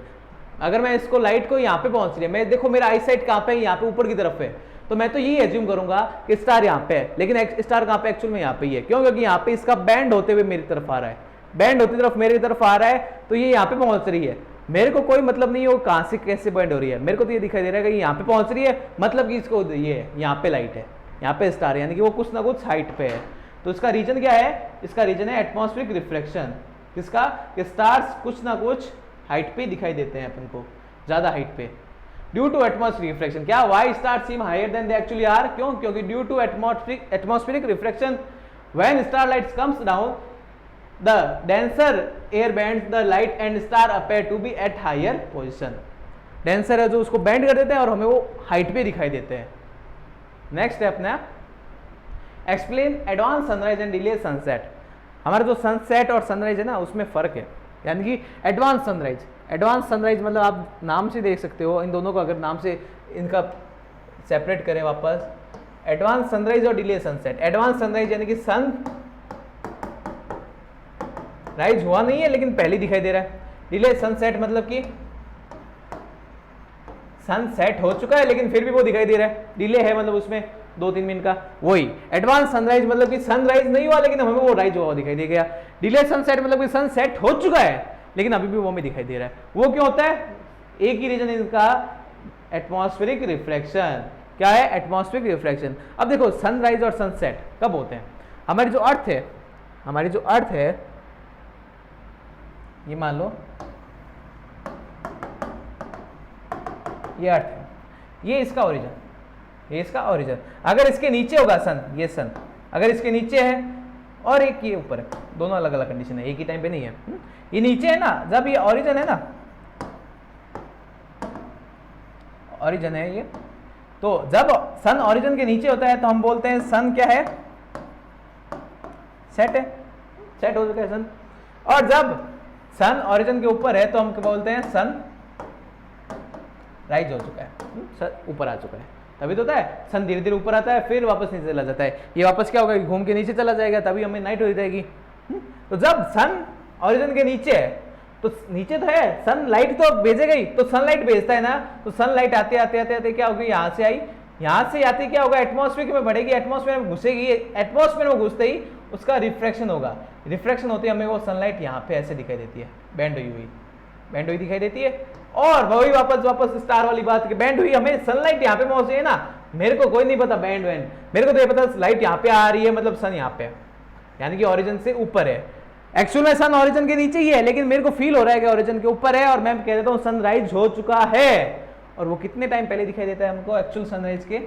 अगर मैं इसको लाइट को यहाँ पे पहुंच रही है, मैं देखो मेरा आई साइड कहाँ पे, यहाँ पे ऊपर की तरफ है, तो मैं तो ये एज्यूम करूंगा कि स्टार यहाँ पे है, लेकिन स्टार कहाँ पे, एक्चुअल में यहाँ पे ही है। क्यों? क्योंकि यहाँ पे इसका बैंड होते हुए मेरी तरफ आ रहा है, बैंड होती तरफ मेरी तरफ आ रहा है, तो ये यहाँ पे पहुंच रही है। मेरे को कोई मतलब नहीं है वो कहाँ से कैसे बैंड हो रही है, मेरे को तो ये दिखाई दे रहा है कि यहाँ पे पहुंच रही है, मतलब कि इसको ये यहाँ पे लाइट है, यहाँ पे स्टार, यानी कि वो कुछ ना कुछ हाइट पे है। तो इसका रीजन क्या है, इसका रीजन है एटमॉस्फेरिक रिफ्लेक्शन। किसका? कि स्टार्स कुछ ना कुछ हाइट पे दिखाई देते हैं अपन को, ज्यादा हाइट पे, ड्यू टू एटमॉस्फेरिक रिफ्लेक्शन। क्या? Why stars seem higher than they actually are. क्यों? क्योंकि due to atmospheric reflection when star lights comes down the denser air bends the light and star appear to be at higher position। Denser है जो उसको band कर देते हैं और हमें वो हाइट पे दिखाई देते हैं। नेक्स्ट है अपना explain advance sunrise and delay sunset. हमारा जो सनसेट और सनराइज है ना, उसमें फर्क है, यानी कि एडवांस सनराइज मतलब आप नाम से देख सकते हो, इन दोनों को अगर नाम से इनका सेपरेट करें वापस, एडवांस सनराइज और डिले सनसेट। एडवांस सनराइज यानी कि सन राइज हुआ नहीं है लेकिन पहले दिखाई दे रहा है। डिले सनसेट मतलब कि सनसेट हो चुका है लेकिन फिर भी वो दिखाई दे रहा है, डिले है मतलब उसमें 2-3 मिनट का। वही एडवांस सनराइज मतलब कि सनराइज नहीं हुआ लेकिन हमें वो राइज हुआ दिखाई दे गया। डिले सनसेट मतलब कि सनसेट हो चुका है लेकिन अभी भी वो हमें दिखाई दे रहा है। वो क्यों होता है? एक ही रीजन इसका, एटमॉस्फेरिक रिफ्लेक्शन। क्या है? Atmospheric reflection. अब देखो सनराइज और सनसेट कब होते हैं? हमारी जो अर्थ है ये मान लो ये अर्थ है, ये इसका ओरिजिन, अगर इसके नीचे होगा सन, ये सन अगर इसके नीचे है और एक ये ऊपर है, दोनों अलग अलग कंडीशन है, एक ही टाइम पे नहीं है। ये नीचे है ना, जब ये ओरिजिन है ना, ओरिजिन है ये, तो जब सन ओरिजिन के नीचे होता है तो हम बोलते हैं सन क्या है? सेट है, सेट हो चुका है सन। और जब सन ओरिजिन के ऊपर है तो हम क्या बोलते हैं? सन राइज हो चुका है, ऊपर आ चुका है। तभी तो होता है सन धीरे धीरे ऊपर आता है फिर वापस नीचे चला जाता है, ये वापस क्या होगा? घूम के नीचे चला जाएगा, तभी हमें नाइट हो जाएगी। तो जब सन ओरिजिन के नीचे है तो नीचे तो है, सन लाइट तो भेजेगा ही, तो सनलाइट भेजता है ना, तो सनलाइट आते आते आते आते क्या होगी? यहाँ से आई, यहाँ से आते क्या होगा? एटमॉस्फेयर में बढ़ेगी, एटमॉस्फेयर में घुसेगी, एटमॉस्फेयर में घुसते ही उसका रिफ्रैक्शन होगा। रिफ्रैक्शन होते ही हमें वो सनलाइट यहाँ पे ऐसे दिखाई देती है, बैंड हुई दिखाई देती है। और वही वापस स्टार वाली बात की, बैंड हुई, हमें सनलाइट यहाँ पे पहुंची है ना, मेरे को कोई नहीं पता बैंड वैंड, मेरे को तो ये पता लाइट यहाँ पे आ रही है मतलब सन यहाँ पे है, यानी कि ओरिजिन से ऊपर है। एक्चुअल में सन ओरिजिन के नीचे ही है लेकिन मेरे को फील हो रहा है कि ओरिजिन के ऊपर है, और मैं कह देता हूँ सनराइज हो चुका है। और वो कितने टाइम पहले दिखाई देता है हमको? एक्चुअल सनराइज के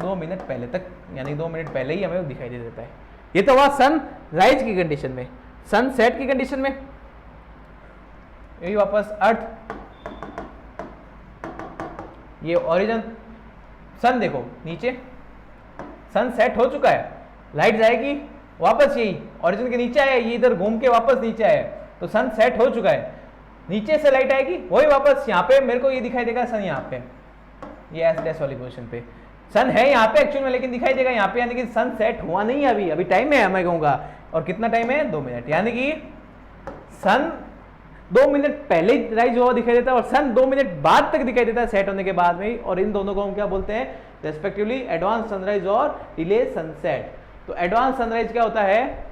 2 मिनट पहले तक, यानी 2 मिनट पहले ही हमें वो दिखाई दे देता है। ये तो हुआ सनराइज की कंडीशन में। सनसेट की कंडीशन में यही वापस अर्थ, ये ओरिजिन, सन देखो नीचे, सन सेट हो चुका है, लाइट जाएगी वापस, यही ओरिजिन के नीचे आया, ये इधर घूम के वापस नीचे आया, तो सन सेट हो चुका है, नीचे से लाइट आएगी, वही वापस यहाँ पे मेरे को ये दिखाई देगा सन यहाँ पे, ये एस डैश वाली पोजीशन पे सन है यहाँ पे एक्चुअल में, लेकिन दिखाई देगा यहाँ पे, यानी कि सन सेट हुआ नहीं है अभी टाइम है, मैं कहूँगा। और कितना टाइम है? 2 मिनट, यानी कि सन 2 मिनट पहले राइज हुआ दिखाई देता है और सन 2 मिनट बाद तक दिखाई देता है सेट होने के बाद में ही। और इन दोनों को हम क्या बोलते हैं रेस्पेक्टिवली? एडवांस सनराइज और डिले सनसेट। तो एडवांस सनराइज क्या होता है?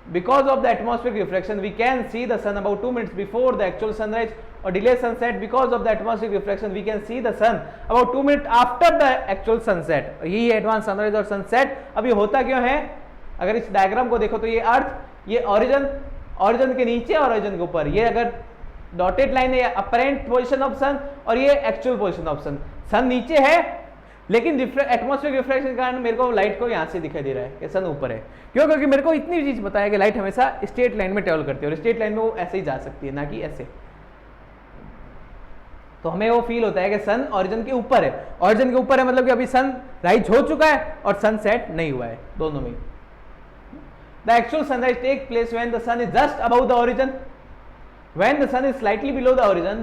Because of the atmospheric reflection we can see the sun about 2 minutes before the actual sunrise. और delay sunset because of the atmospheric reflection we can see the sun about 2 minute after the actual sunset. यही है advance sunrise और sunset. अब ये होता क्यों है? अगर इस डायग्राम को देखो तो ये अर्थ, ये ओरिजिन के नीचे और ओरिजिन के ऊपर, ये अगर डॉटेड लाइन है अपरेंट पोजीशन ऑफ सन और ये एक्चुअल पोजीशन ऑफ सन। सन नीचे है लेकिन एटमॉस्फेरिक रिफ्लेक्शन के कारण मेरे को लाइट को यहाँ से दिखाई दे रहा है कि सन ऊपर है। क्यों? क्योंकि मेरे को इतनी चीज बताया कि लाइट हमेशा स्ट्रेट लाइन में ट्रेवल करती है और स्ट्रेट लाइन में वो ऐसे ही जा सकती है, ना कि ऐसे। तो हमें वो फील होता है कि सन ऑरिजिन के ऊपर है। ऑरिजिन के ऊपर है मतलब कि अभी सन राइज हो चुका है और सन सेट नहीं हुआ है, दोनों में। The actual sunrise take place when the sun is just above the origin. When the sun is slightly below the horizon,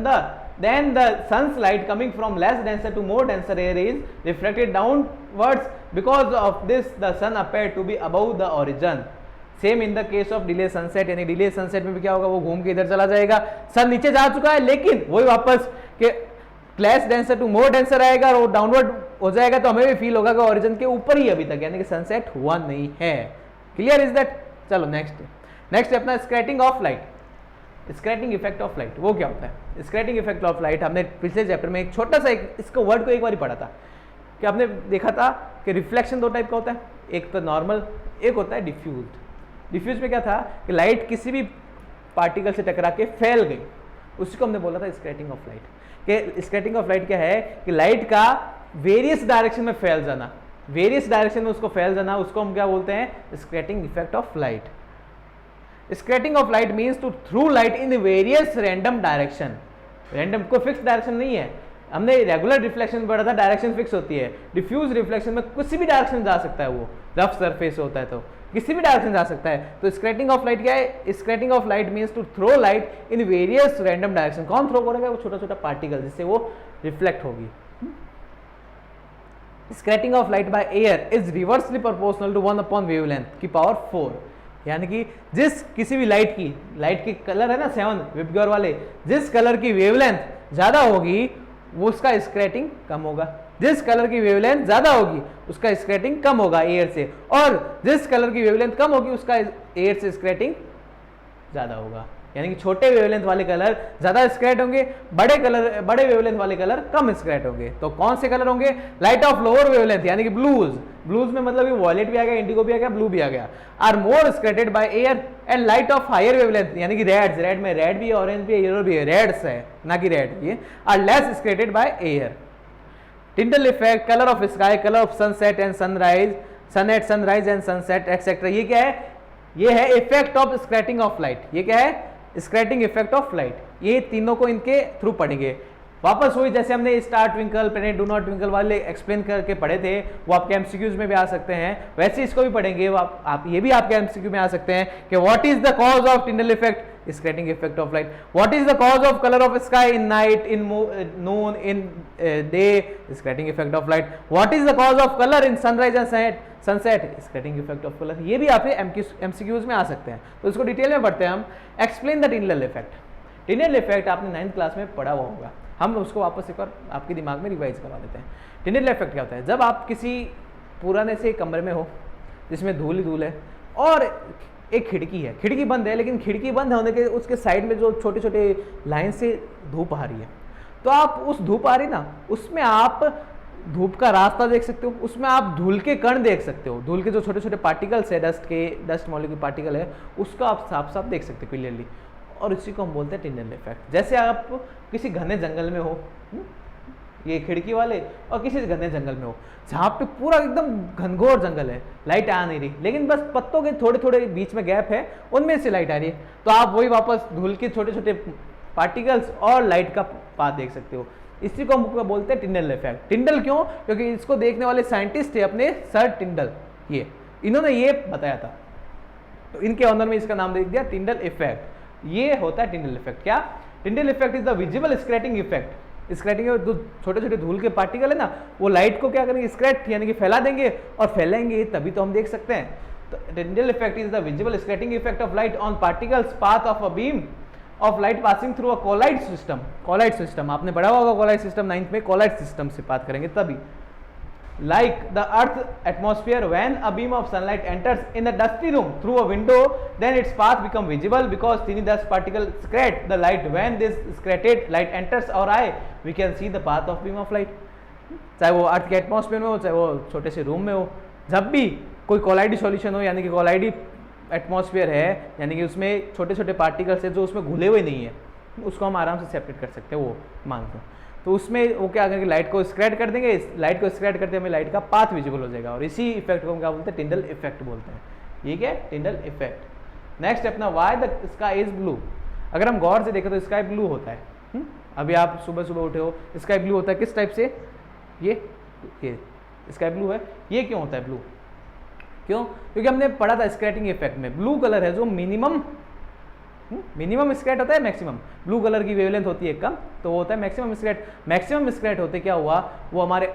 then the sun's light coming from less denser to more denser air is reflected downwards. Because of this, the sun appeared to be above the horizon. Same in the case of delay sunset. यानी delay sunset में भी क्या होगा, वो घूम के इधर चला जाएगा, सन नीचे जा चुका है, लेकिन वही वापस के less denser to more denser आएगा और डाउनवर्ड हो जाएगा, तो हमें भी फील होगा कि ऑरिजिन के ऊपर ही अभी तक, यानी कि सनसेट हुआ नहीं है। Clear is that? चलो नेक्स्ट है अपना scattering of light. Scattering effect of light वो क्या होता है? स्क्रैटिंग इफेक्ट ऑफ लाइट हमने पिछले चैप्टर में एक छोटा सा इसको वर्ड को एक बार ही पढ़ा था कि आपने देखा था कि रिफ्लेक्शन दो टाइप का होता है, एक तो नॉर्मल, एक होता है डिफ्यूज। डिफ्यूज में क्या था कि लाइट किसी भी पार्टिकल से टकरा के फैल गई, उसी को हमने बोला था स्क्रैटिंग ऑफ लाइट। कि स्क्रैटिंग ऑफ लाइट क्या है कि लाइट का वेरियस डायरेक्शन में फैल जाना, वेरियस डायरेक्शन में उसको फैल जाना, उसको हम क्या बोलते हैं? Scattering effect of light. Scattering of light means to throw light in various random direction. Random को फिक्स डायरेक्शन नहीं है, हमने रेगुलर रिफ्लेक्शन पढ़ा था, डायरेक्शन फिक्स होती है। डिफ्यूज रिफ्लेक्शन में किसी भी डायरेक्शन जा सकता है, वो रफ सरफेस होता है तो किसी भी डायरेक्शन जा सकता है। तो स्क्रैटिंग ऑफ लाइट क्या है? Scattering of light means to throw light in various random direction. कौन थ्रो करेगा? वो छोटा छोटा पार्टिकल, जिससे वो रिफ्लेक्ट होगी। Scattering of light by air is reversely proportional to 1 upon wavelength की पावर 4। यानी कि जिस किसी भी लाइट की कलर है ना 7 विबग्योर वाले, जिस कलर की वेवलेंथ ज्यादा होगी वो उसका स्क्रैटिंग कम होगा। जिस कलर की वेवलेंथ ज्यादा होगी उसका स्क्रैटिंग कम होगा एयर से, और जिस कलर की वेवलेंथ कम होगी उसका एयर से स्क्रैटिंग ज्यादा होगा। यानी कि छोटे वेवलेंथ वाले कलर ज्यादा स्क्रैट होंगे, बड़े वेवलेंथ वाले कलर कम स्क्रैट होंगे। तो कौन से कलर होंगे? लाइट ऑफ लोअर वेवलेंथ यानी कि ब्लूज में मतलब वॉयलेट भी आ गया, इंडिगो भी आ गया, ब्लू भी आ गया, are more scattered by air. And light of higher wavelength यानी कि रेड में रेड भी है, ऑरेंज भी है, येलो भी है, रेड्स है ना कि रेड, ये are less scattered by air. Tyndall effect, colour of sky, colour of sunset and sunrise, sunrise and sunset etcetera, ये क्या है? ये है effect of scattering of light. ये क्या है? Scattering effect of light. ये तीनों को इनके थ्रू पढ़ेंगे। वापस हुई जैसे हमने star twinkle, planet do not twinkle वाले एक्सप्लेन करके पढ़े थे, वो आपके एमसीक्यूज में भी आ सकते हैं, वैसे इसको भी पढ़ेंगे। आप ये भी आपके एमसीक्यू में आ सकते हैं कि what is the cause of Tyndall effect? Scattering effect of light. What is the cause of colour of sky in night, in Noon, in day? Scattering effect of light. What is the cause of colour in sunrise and sunset? Scattering effect of colour. ये भी आपके MCQs में आ सकते हैं, तो इसको detail में पढ़ते हैं हम। Explain the Tyndall effect. Tyndall effect आपने 9th क्लास में पढ़ा हुआ होगा, हम उसको वापस एक बार आपके दिमाग में रिवाइज करवा देते हैं। टिंडल इफेक्ट क्या होता है? जब आप किसी पुराने से कमरे में हो जिसमें धूल ही धूल है और एक खिड़की है, खिड़की बंद है, लेकिन खिड़की बंद होने के उसके साइड में जो छोटे छोटे लाइन से धूप आ रही है, तो आप उस धूप आ रही ना, उसमें आप धूप का रास्ता देख सकते हो, उसमें आप धूल के कण देख सकते हो, धूल के जो छोटे छोटे पार्टिकल्स है, डस्ट मॉलिक्यूल पार्टिकल है, उसको आप साफ साफ देख सकते हो क्लियरली, और इसी को हम बोलते हैं टिंडल इफेक्ट। जैसे आप किसी घने जंगल में हो, ये खिड़की वाले, और किसी घने जंगल में हो जहाँ पे पूरा एकदम घनघोर जंगल है, लाइट आ नहीं रही, लेकिन बस पत्तों के थोड़े थोड़े बीच में गैप है, उनमें से लाइट आ रही है, तो आप वही वापस धूल के छोटे छोटे पार्टिकल्स और लाइट का पाथ देख सकते हो। इसी को हम बोलते हैं टिंडल इफेक्ट। टिंडल क्यों? क्योंकि इसको देखने वाले साइंटिस्ट थे अपने सर टिंडल, ये इन्होंने ये बताया था, तो इनके ऑनर में इसका नाम दे दिया टिंडल इफेक्ट। ये होता है टिंडल इफेक्ट। क्या? टिंडल effect is the visible scattering effect. Scattering जो छोटे छोटे धूल के पार्टिकल है ना, वो लाइट को क्या करेंगे? स्क्रैट यानी कि फैला देंगे, और फैलाएंगे तभी तो हम देख सकते हैं। तो Tyndall effect is the visible scattering effect of light on particles path of a beam of light passing through a colloid system. Colloid system आपने पढ़ा होगा, कोलाइड सिस्टम 9th में, कोलाइड सिस्टम से बात करेंगे तभी। Like the Earth atmosphere, when a beam of sunlight enters in a dusty room through a window, then its path become visible because tiny dust particles scratch the light. When this scratched light enters our eye, we can see the path of beam of light. चाहे वो अर्थ के atmosphere में हो, चाहे वो छोटे से room में हो, जब भी कोई कोलाइडी सॉल्यूशन हो, यानी कि कोलाइडी एटमॉस्फेयर है, यानी कि उसमें छोटे छोटे पार्टिकल्स है जो उसमें घुले हुए नहीं है, उसको हम आराम से सेपरेट कर सकते हैं, वो मान लो। तो तो उसमें वो क्या करेंगे, लाइट को स्क्रैच कर देंगे, लाइट को स्क्रैच करते हमें लाइट का पाथ विजिबल हो जाएगा, और इसी इफेक्ट को हम क्या बोलते हैं, टिंडल इफेक्ट बोलते हैं। ठीक है, टिंडल इफेक्ट। नेक्स्ट है अपना why the sky is blue. अगर हम गौर से देखें तो स्काई ब्लू होता है। अभी आप सुबह सुबह उठे हो, स्काई ब्लू होता है किस टाइप से, ये स्काई ब्लू है। ये क्यों होता है ब्लू, क्यों, क्योंकि हमने पढ़ा था स्क्रैटिंग इफेक्ट में, ब्लू कलर है जो मिनिमम स्क्रैट होता है मैक्सिमम, ब्लू कलर की वेवलेंथ होती है कम, तो वो होता है मैक्सिमम स्क्रैट। मैक्सिमम स्क्रैट होते क्या हुआ, वो हमारे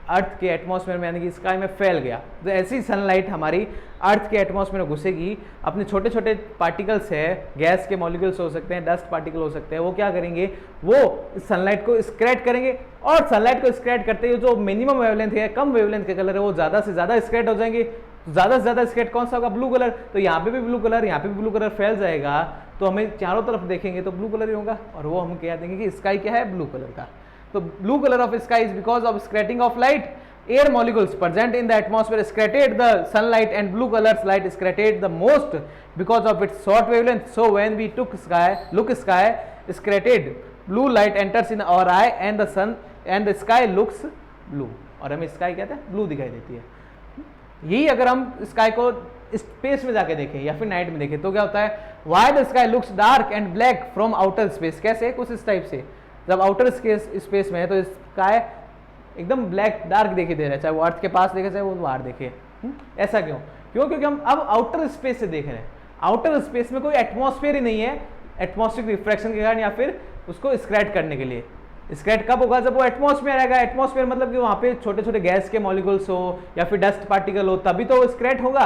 अर्थ के एटमॉस्फेयर में यानी कि स्काई में फैल गया। तो ऐसी सनलाइट हमारी अर्थ के एटमॉस्फेयर में घुसेगी, अपने छोटे छोटे पार्टिकल्स है, गैस के मॉलिक्यूल्स हो सकते हैं, डस्ट पार्टिकल हो सकते हैं, वो क्या करेंगे, वो सनलाइट को स्क्रैच करेंगे, और सनलाइट को स्क्रैच करते हुए जो मिनिमम वेवलेंथ है, कम वेवलेंथ के कलर है, वो ज़्यादा से ज़्यादा स्क्रैच हो जाएंगे। ज़्यादा से ज़्यादा स्क्रैच कौन सा होगा, ब्लू कलर। तो यहाँ पे भी ब्लू कलर, यहाँ पे भी ब्लू कलर फैल जाएगा, तो हमें चारों तरफ देखेंगे तो ब्लू कलर ही होगा, और वो हम कह देंगे कि स्काई क्या है, ब्लू कलर का। तो blue colour of sky is because of scattering of light, air molecules present in the atmosphere scattered the sunlight, and blue colors light scattered the most because of its short wavelength. So when we look sky scattered, blue light enters in our eye and the sun and the sky looks blue, और हमें sky कहते हैं blue दिखाई देती है। यही अगर हम स्काई को स्पेस में जाके देखें या फिर नाइट में देखें तो क्या होता है, why the sky looks dark and black from outer space. कैसे, कुछ इस टाइप से, जब आउटर स्पेस में है तो स्काई एकदम ब्लैक डार्क दिखाई दे रहा है, चाहे वो अर्थ के पास देखे चाहे वो बाहर देखे। ऐसा क्यों, क्योंकि हम अब आउटर स्पेस से देख रहे हैं, आउटर स्पेस में कोई एटमॉस्फेयर ही नहीं है, एटमॉस्फेरिक रिफ्रैक्शन के कारण, या फिर उसको स्क्रैच करने के लिए। स्क्रैच कब होगा, जब वो एटमॉस्फेयर आएगा। एटमॉस्फेयर मतलब कि वहाँ पे छोटे छोटे गैस के मॉलिक्यूल्स हो या फिर डस्ट पार्टिकल हो, तभी तो वो स्क्रैच होगा।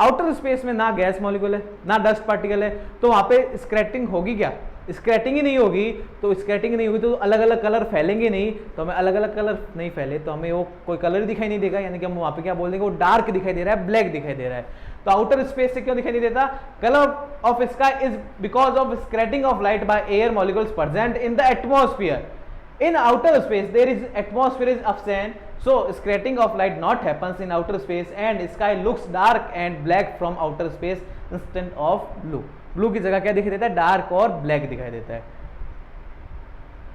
आउटर स्पेस में ना गैस मॉलिक्यूल है ना डस्ट पार्टिकल है, तो वहाँ पे स्क्रैटिंग होगी क्या, स्क्रैटिंग ही नहीं होगी। तो स्क्रैटिंग नहीं होगी तो अलग अलग कलर फैलेंगे नहीं, तो हमें अलग अलग कलर नहीं फैले तो हमें वो कोई कलर दिखाई नहीं देगा, यानी कि हम वहाँ पे क्या बोल देंगे, वो डार्क दिखाई दे रहा है, ब्लैक दिखाई दे रहा है। तो आउटर स्पेस से क्यों दिखाई नहीं देता, colour of sky is because of scattering of light by air molecules present in the atmosphere. In outer space there is atmosphere is absent, so scratching of light not happens in outer space and sky looks dark and black from outer space instead of blue. Blue की जगह क्या दिखाई देता है, dark और black दिखाई देता है।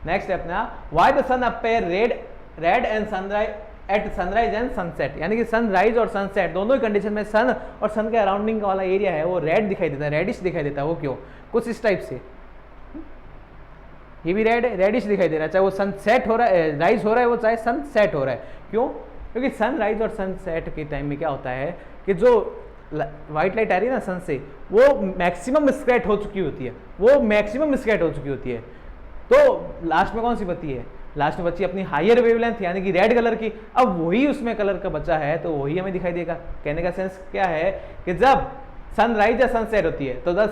नेक्स्ट है अपना why the sun appear red and sunrise at sunrise and sunset, यानी कि सनराइज और सनसेट दोनों ही कंडीशन में सन और सन के अराउंडिंग का वाला एरिया है वो रेड दिखाई देता है, रेडिश दिखाई देता है। वो क्यों, कुछ इस टाइप से, ये भी रेडिश दिखाई दे रहा है, चाहे वो सनसेट हो रहा है, राइज हो रहा है, वो चाहे सनसेट हो रहा है। क्यों, क्योंकि सनराइज और सनसेट के टाइम में क्या होता है कि जो व्हाइट लाइट आ रही है ना सन से, वो मैक्सिमम स्क्रैच हो चुकी होती है, वो मैक्सिमम स्क्रैच हो चुकी होती है। तो लास्ट में कौन सी बची है, लास्ट में बची अपनी हायर वेवलेंथ यानी कि रेड कलर की। अब वही उसमें कलर का बचा है तो वही हमें दिखाई देगा। कहने का सेंस क्या है कि जब सनराइज या सनसेट होती है तो the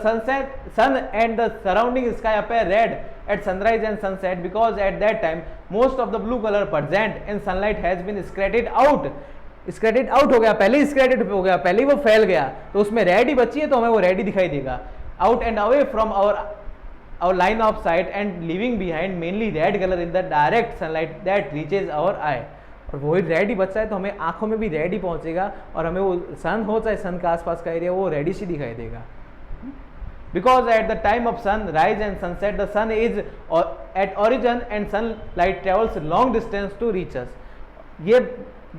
sun and the surrounding sky appear red at sunrise and sunset because at that time most of the blue colour present in sunlight has been scattered out. Scattered out हो गया, पहले ही स्क्रैटेड हो गया, पहले ही वो फैल गया, तो उसमें रेड ही बची है तो हमें वो रेड ही दिखाई देगा। Out and away from our line of sight and leaving behind mainly red color in the direct sunlight that reaches our eye। और वही रेड ही बचा है तो हमें आंखों में भी रेड ही पहुंचेगा और हमें वो सन हो चाहे सन का आसपास का एरिया वो रेडिश ही दिखाई देगा। Because at the time of sun rise and sunset the sun is at origin and sun light travels long distance to reach us. ये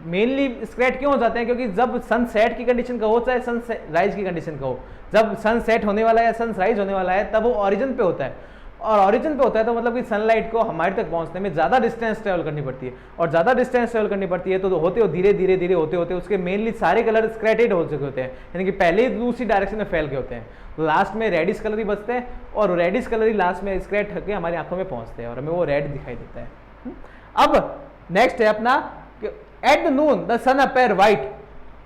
मेनली स्क्रैच क्यों हो जाते हैं, क्योंकि जब सन सेट की कंडीशन का हो चाहे सन राइज की कंडीशन का हो, जब सन सेट होने वाला है या सन राइज होने वाला है तब वो ओरिजिन पे होता है, और ओरिजिन पे होता है तो मतलब कि सनलाइट को हमारे तक पहुंचने में ज़्यादा डिस्टेंस ट्रेवल करनी पड़ती है, और ज़्यादा डिस्टेंस ट्रेवल करनी पड़ती है तो होते हो धीरे धीरे धीरे होते होते उसके मेनली सारे कलर स्क्रैटेड हो चुके होते हैं, यानी कि पहले ही दूसरी डायरेक्शन में फैल गए होते हैं, लास्ट में रेडिश कलर ही बचते हैं और रेडिश कलर ही लास्ट में स्क्रैच होकर हमारी आंखों में पहुँचते हैं और हमें वो रेड दिखाई देता है। अब नेक्स्ट है अपना at the noon the sun appear white.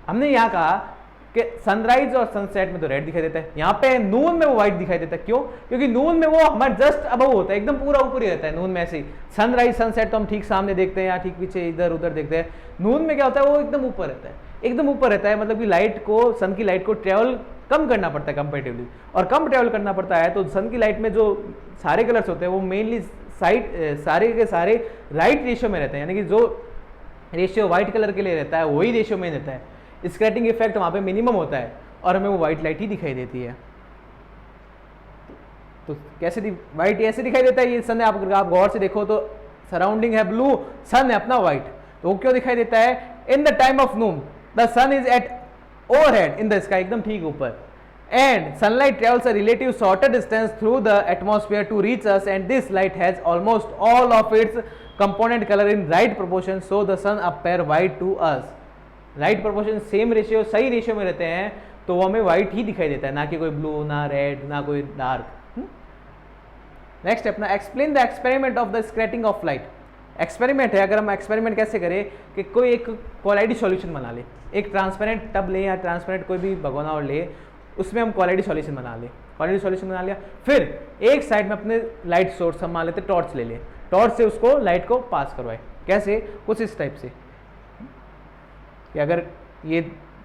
हमने यहाँ कहा कि सनराइज और सनसेट में तो रेड दिखाई देता है, यहाँ पे नून में वो व्हाइट दिखाई देता है। क्यों, क्योंकि नून में वो हमारे जस्ट अबव होता है, एकदम पूरा ऊपर ही रहता है नून में। ऐसे ही सनराइज सनसेट तो हम ठीक सामने देखते हैं या ठीक पीछे इधर उधर देखते हैं, नून में क्या होता है वो एकदम ऊपर रहता है, एकदम ऊपर रहता है, मतलब कि लाइट को, सन की लाइट को ट्रेवल कम करना पड़ता है कंपेरेटिवली, और कम ट्रेवल करना पड़ता है तो सन की लाइट में जो सारे कलर्स होते हैं वो मेनली सारे के सारे राइट रेशियो में रहते हैं, यानी कि जो रेशियो व्हाइट कलर के लिए रहता है वही रेशियो में रहता है। स्क्रैटिंग इफेक्ट वहाँ पे मिनिमम होता है और हमें वो व्हाइट लाइट ही दिखाई देती है। तो कैसे व्हाइट ऐसे दिखाई देता है, ये सन आप गौर से देखो तो सराउंडिंग है ब्लू, सन है अपना व्हाइट, तो वो क्यों दिखाई देता है? In the time of noon the sun is at overhead in the sky, एकदम ठीक ऊपर, and sunlight travels a relative shorter distance through the atmosphere to reach us, and this light has almost all of its component colour in right proportion, so the sun appear white to us. Right proportion, same ratio, सही ratio में रहते हैं तो वो हमें white ही दिखाई देता है, ना कि कोई ब्लू, ना रेड, ना कोई डार्क। नेक्स्ट अपना explain the experiment of the scattering of light. Experiment है, अगर हम एक्सपेरिमेंट कैसे करें कि कोई एक क्वालिटी सॉल्यूशन बना ले, एक ट्रांसपेरेंट टब ले या ट्रांसपेरेंट कोई भी भगोना और ले, उसमें हम क्वालिटी सॉल्यूशन बना ले, क्वालिटी सॉल्यूशन बना लिया, फिर एक साइड में अपने लाइट सोर्स हम मान लेते, टॉर्च ले ले, टॉर्च से उसको लाइट को पास करवाए। कैसे? कुछ इस टाइप से कि अगर ये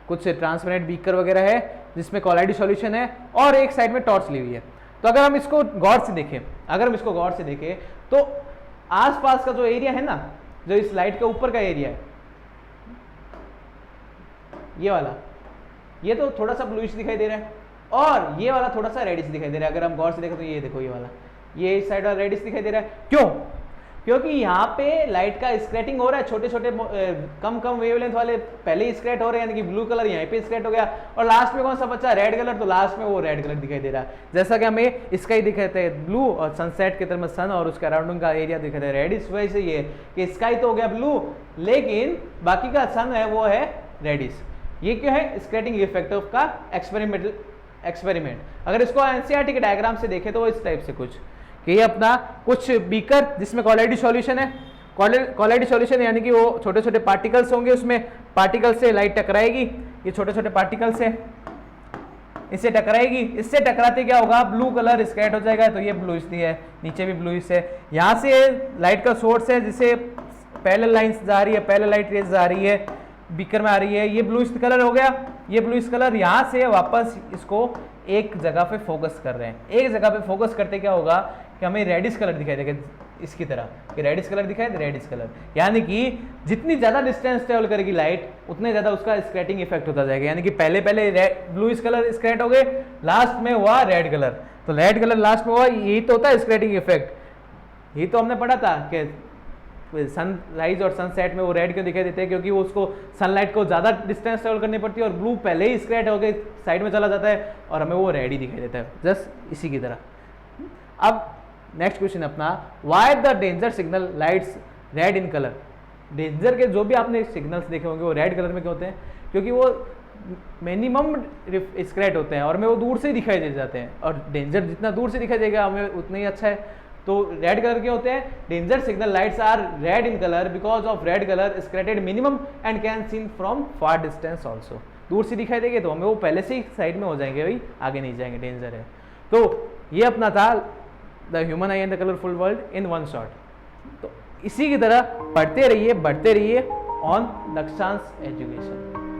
कुछ ट्रांसपेरेंट बीकर वगैरह है जिसमें क्वालिटी सॉल्यूशन है और एक साइड में टॉर्च ली हुई है, तो अगर हम इसको गौर से देखें, अगर हम इसको गौर से देखें तो आसपास का जो एरिया है ना, जो इस लाइट के ऊपर का एरिया है, ये वाला, ये तो थोड़ा सा ब्लूइश दिखाई दे रहा है और ये वाला थोड़ा सा रेडिश दिखाई दे रहा है। अगर हम गौर से देखें तो ये देखो, ये वाला, ये इस साइड वाला रेडिश दिखाई दे रहा है। क्यों? क्योंकि यहाँ पे लाइट का स्क्रैटिंग हो रहा है, छोटे छोटे कम वेवलेंथ वाले पहले ही स्क्रैट हो रहे हैं, यानी कि ब्लू कलर यहाँ पे स्क्रैट हो गया, और लास्ट में कौन सा बचा? रेड कलर, तो लास्ट में वो रेड कलर दिखाई दे रहा है। जैसा कि हमें इसका ही दिखाते हैं ब्लू, और सनसेट की तरफ सन और उसका अराउंडिंग का एरिया दिखाता है रेड। इस वजह से ये कि स्काई तो हो गया ब्लू, लेकिन बाकी का सन है वो है रेडिश। ये क्यों है? स्क्रैटिंग इफेक्ट ऑफ का एक्सपेरिमेंट। अगर इसको एनसीईआरटी के डायग्राम से देखें तो वो इस टाइप से कुछ कि ये अपना कुछ बीकर जिसमें क्वालिटी सॉल्यूशन है, क्वालिटी सॉल्यूशन यानी कि वो छोटे छोटे पार्टिकल्स होंगे, उसमें पार्टिकल से लाइट टकराएगी, ये छोटे छोटे पार्टिकल्स है, इससे टकराएगी, इससे टकराते क्या होगा? ब्लू कलर स्कैट हो जाएगा, तो ये ब्लूइश है, नीचे भी ब्लूइश है। यहाँ से लाइट का सोर्स है जिसे पैरेलल लाइंस जा रही है, पैरेलल लाइट रेज जा रही है, बीकर में आ रही है, ये ब्लूइश कलर हो गया, ये ब्लूइश कलर यहाँ से वापस इसको एक जगह पे फोकस कर रहे हैं। एक जगह पे फोकस करते क्या होगा कि हमें रेडिश कलर दिखाई देगा, इसकी तरह कि रेडिश कलर दिखाई दे, रेडिश कलर, यानी कि जितनी ज़्यादा डिस्टेंस ट्रेवल करेगी लाइट उतने ज़्यादा उसका स्क्रैटिंग इफेक्ट होता जाएगा। यानी कि पहले ब्लूइश कलर स्क्रैट हो गए, लास्ट में हुआ रेड कलर, तो रेड कलर लास्ट में हुआ, यही तो होता है स्क्रैटिंग इफेक्ट। यही तो हमने पढ़ा था कि सनराइज और सनसेट में वो रेड क्यों दिखाई देते हैं, क्योंकि वो उसको सनलाइट को ज़्यादा डिस्टेंस ट्रेवल करनी पड़ती है और ब्लू पहले ही स्क्रैट हो गए साइड में चला जाता है और हमें वो रेड ही दिखाई देता है, जस्ट इसी की तरह। अब नेक्स्ट क्वेश्चन अपना, why the danger signal lights red in colour. Danger के जो भी आपने सिग्नल्स देखे होंगे वो रेड कलर में क्यों होते हैं? क्योंकि वो मिनिमम स्क्रैट होते हैं और हमें वो दूर से ही दिखाई दे जाते हैं, और डेंजर जितना दूर से दिखाई देगा हमें उतना ही अच्छा है। तो रेड कलर के होते हैं, danger signal lights are red in colour because of red colour scattered minimum and can seen from far distance also. दूर से दिखाई देंगे तो हमें वो पहले से ही साइड में हो जाएंगे, भाई आगे नहीं जाएंगे, डेंजर है। तो ये अपना था the human I and the colourful world in one shot. तो इसी की तरह पढ़ते रहिए, बढ़ते रहिए ऑन लक्ष्यांश एजुकेशन।